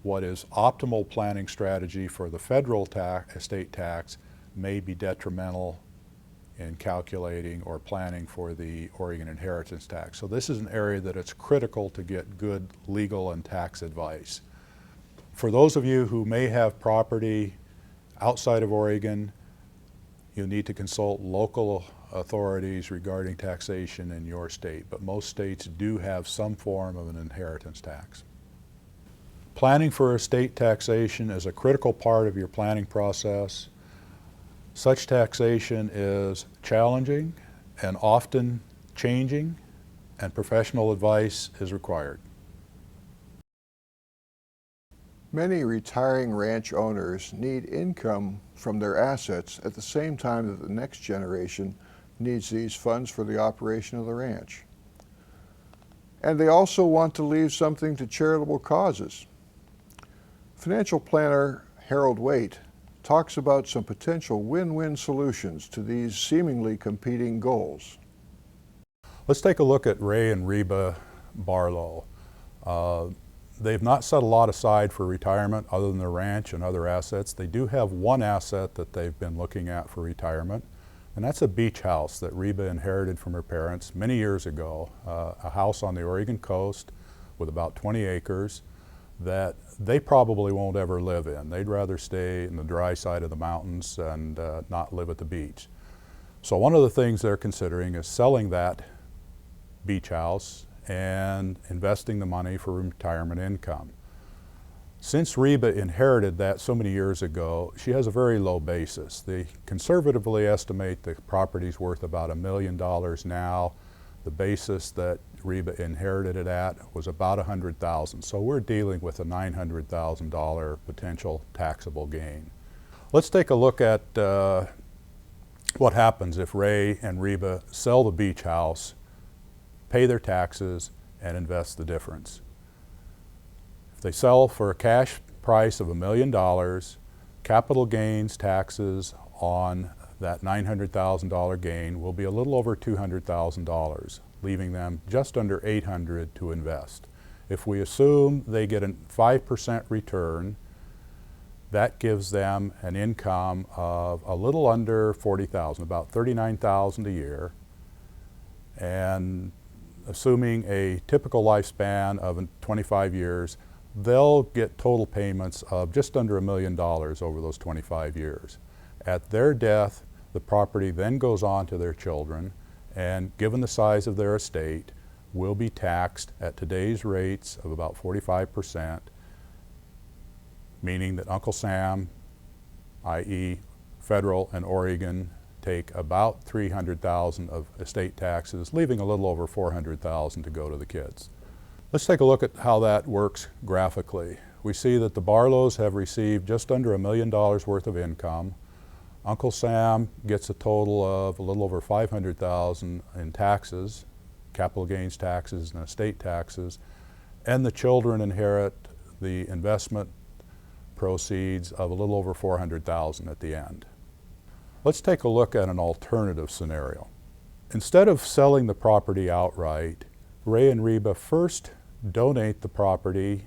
Speaker 16: what is optimal planning strategy for the federal estate tax may be detrimental in calculating or planning for the Oregon inheritance tax. So this is an area that it's critical to get good legal and tax advice. For those of you who may have property outside of Oregon, you need to consult local authorities regarding taxation in your state, but most states do have some form of an inheritance tax. Planning for estate taxation is a critical part of your planning process. Such taxation is challenging and often changing, and professional advice is required.
Speaker 3: Many retiring ranch owners need income from their assets at the same time that the next generation needs these funds for the operation of the ranch. And they also want to leave something to charitable causes. Financial planner Harold Waite talks about some potential win-win solutions to these seemingly competing goals.
Speaker 16: Let's take a look at Ray and Reba Barlow. They've not set a lot aside for retirement other than their ranch and other assets. They do have one asset that they've been looking at for retirement, and that's a beach house that Reba inherited from her parents many years ago, a house on the Oregon coast with about 20 acres that they probably won't ever live in. They'd rather stay in the dry side of the mountains and not live at the beach. So one of the things they're considering is selling that beach house and investing the money for retirement income. Since Reba inherited that so many years ago, she has a very low basis. They conservatively estimate the property's worth about $1 million now. The basis that Reba inherited it at was about $100,000. So we're dealing with a $900,000 potential taxable gain. Let's take a look at what happens if Ray and Reba sell the beach house, pay their taxes, and invest the difference. If they sell for a cash price of $1 million, capital gains taxes on that $900,000 gain will be a little over $200,000, leaving them just under $800,000 to invest. If we assume they get a 5% return, that gives them an income of a little under $40,000, about $39,000 a year. And assuming a typical lifespan of 25 years, they'll get total payments of just under $1 million over those 25 years. At their death, the property then goes on to their children, and given the size of their estate, will be taxed at today's rates of about 45%, meaning that Uncle Sam, i.e. federal and Oregon, take about $300,000 of estate taxes, leaving a little over $400,000 to go to the kids. Let's take a look at how that works graphically. We see that the Barlows have received just under $1 million worth of income. Uncle Sam gets a total of a little over $500,000 in taxes, capital gains taxes and estate taxes, and the children inherit the investment proceeds of a little over $400,000 at the end. Let's take a look at an alternative scenario. Instead of selling the property outright, Ray and Reba first donate the property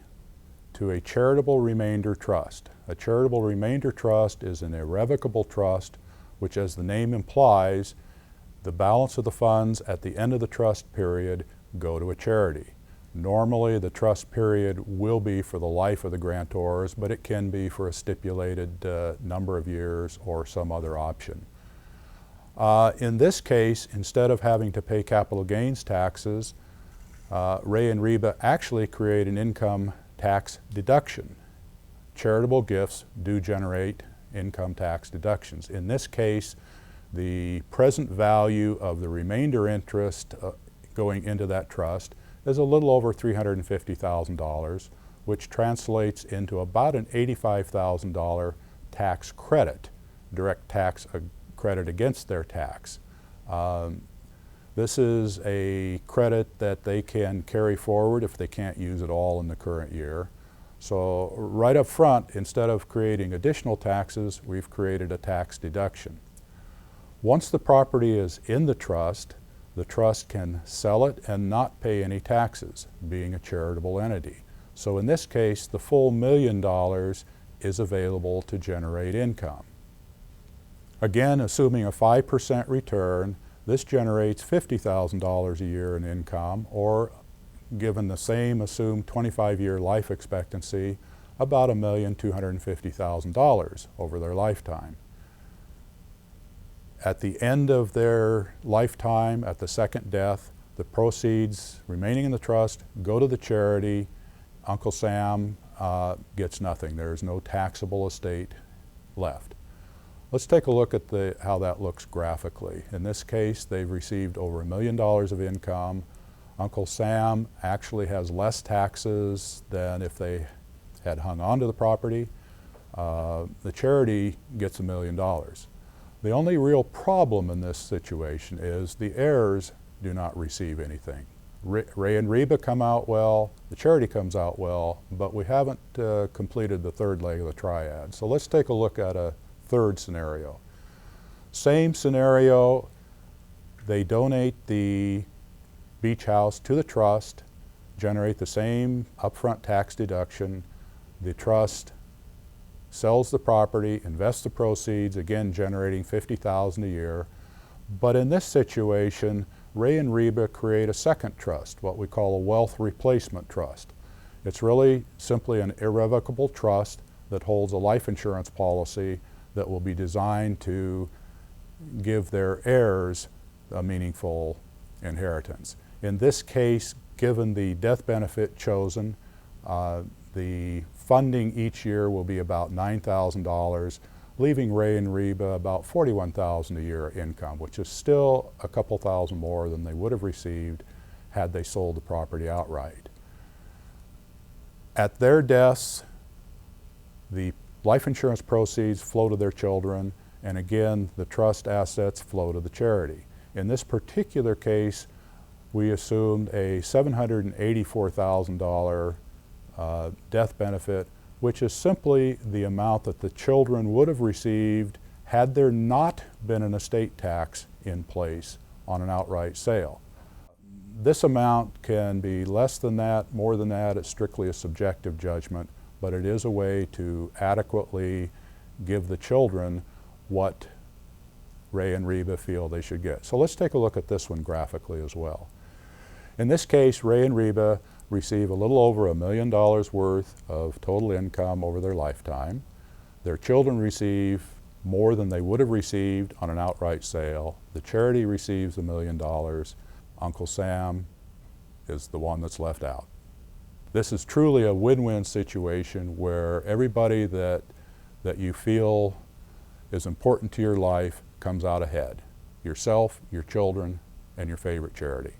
Speaker 16: to a charitable remainder trust. A charitable remainder trust is an irrevocable trust, which, as the name implies, the balance of the funds at the end of the trust period go to a charity. Normally, the trust period will be for the life of the grantors, but it can be for a stipulated number of years or some other option. In this case, instead of having to pay capital gains taxes, Ray and Reba actually create an income tax deduction. Charitable gifts do generate income tax deductions. In this case, the present value of the remainder interest going into that trust is a little over $350,000, which translates into about an $85,000 tax credit, direct tax credit against their tax. This is a credit that they can carry forward if they can't use it all in the current year. So right up front, instead of creating additional taxes, we've created a tax deduction. Once the property is in the trust can sell it and not pay any taxes, being a charitable entity. So in this case, the full $1 million is available to generate income. Again, assuming a 5% return, this generates $50,000 a year in income, or given the same assumed 25-year life expectancy, about $1,250,000 over their lifetime. At the end of their lifetime, at the second death, the proceeds remaining in the trust go to the charity. Uncle Sam gets nothing. There is no taxable estate left. Let's take a look at how that looks graphically. In this case, they've received over $1 million of income. Uncle Sam actually has less taxes than if they had hung on to the property. The charity gets $1 million. The only real problem in this situation is the heirs do not receive anything. Ray and Reba come out well, the charity comes out well, but we haven't completed the third leg of the triad. So let's take a look at a third scenario. Same scenario, they donate the beach house to the trust, generate the same upfront tax deduction. The trust sells the property, invests the proceeds, again generating $50,000 a year. But in this situation, Ray and Reba create a second trust, what we call a wealth replacement trust. It's really simply an irrevocable trust that holds a life insurance policy that will be designed to give their heirs a meaningful inheritance. In this case, given the death benefit chosen, the funding each year will be about $9,000, leaving Ray and Reba about $41,000 a year income, which is still a couple thousand more than they would have received had they sold the property outright. At their deaths, the life insurance proceeds flow to their children, and again, the trust assets flow to the charity. In this particular case, we assumed a $784,000 death benefit, which is simply the amount that the children would have received had there not been an estate tax in place on an outright sale. This amount can be less than that, more than that. It's strictly a subjective judgment, but it is a way to adequately give the children what Ray and Reba feel they should get. So let's take a look at this one graphically as well. In this case, Ray and Reba receive a little over $1 million worth of total income over their lifetime. Their children receive more than they would have received on an outright sale. The charity receives $1 million. Uncle Sam is the one that's left out. This is truly a win-win situation where everybody that you feel is important to your life comes out ahead. Yourself, your children, and your favorite charity.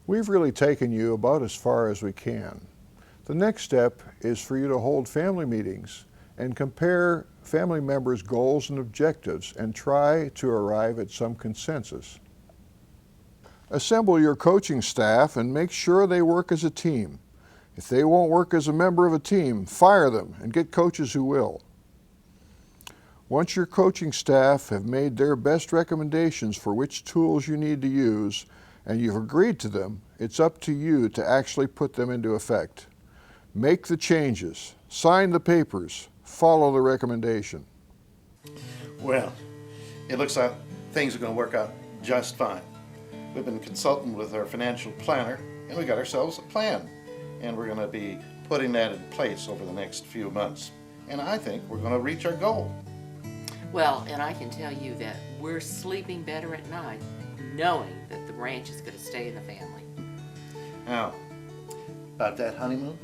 Speaker 3: We've really taken you about as far as we can. The next step is for you to hold family meetings and compare family members' goals and objectives and try to arrive at some consensus. Assemble your coaching staff and make sure they work as a team. If they won't work as a member of a team, fire them and get coaches who will. Once your coaching staff have made their best recommendations for which tools you need to use and you've agreed to them, it's up to you to actually put them into effect. Make the changes, sign the papers, follow the recommendation.
Speaker 2: Well, it looks like things are going to work out just fine. We've been consulting with our financial planner and we got ourselves a plan. And we're going to be putting that in place over the next few months. And I think we're going to reach our goal.
Speaker 1: Well, and I can tell you that we're sleeping better at night knowing that the ranch is going to stay in the family.
Speaker 2: Now, about that honeymoon?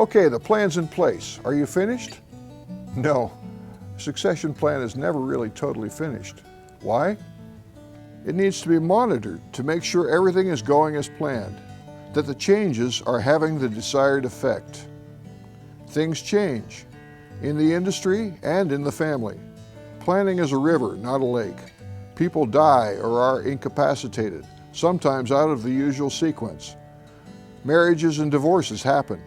Speaker 3: Okay, the plan's in place. Are you finished? No, a succession plan is never really totally finished. Why? It needs to be monitored to make sure everything is going as planned, that the changes are having the desired effect. Things change, in the industry and in the family. Planning is a river, not a lake. People die or are incapacitated, sometimes out of the usual sequence. Marriages and divorces happen.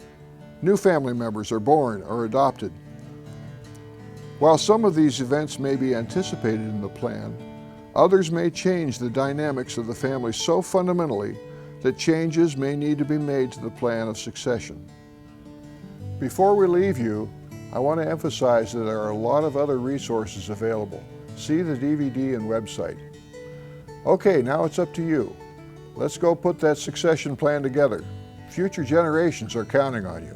Speaker 3: New family members are born or adopted. While some of these events may be anticipated in the plan, others may change the dynamics of the family so fundamentally that changes may need to be made to the plan of succession. Before we leave you, I want to emphasize that there are a lot of other resources available. See the DVD and website. Okay, now it's up to you. Let's go put that succession plan together. Future generations are counting on you.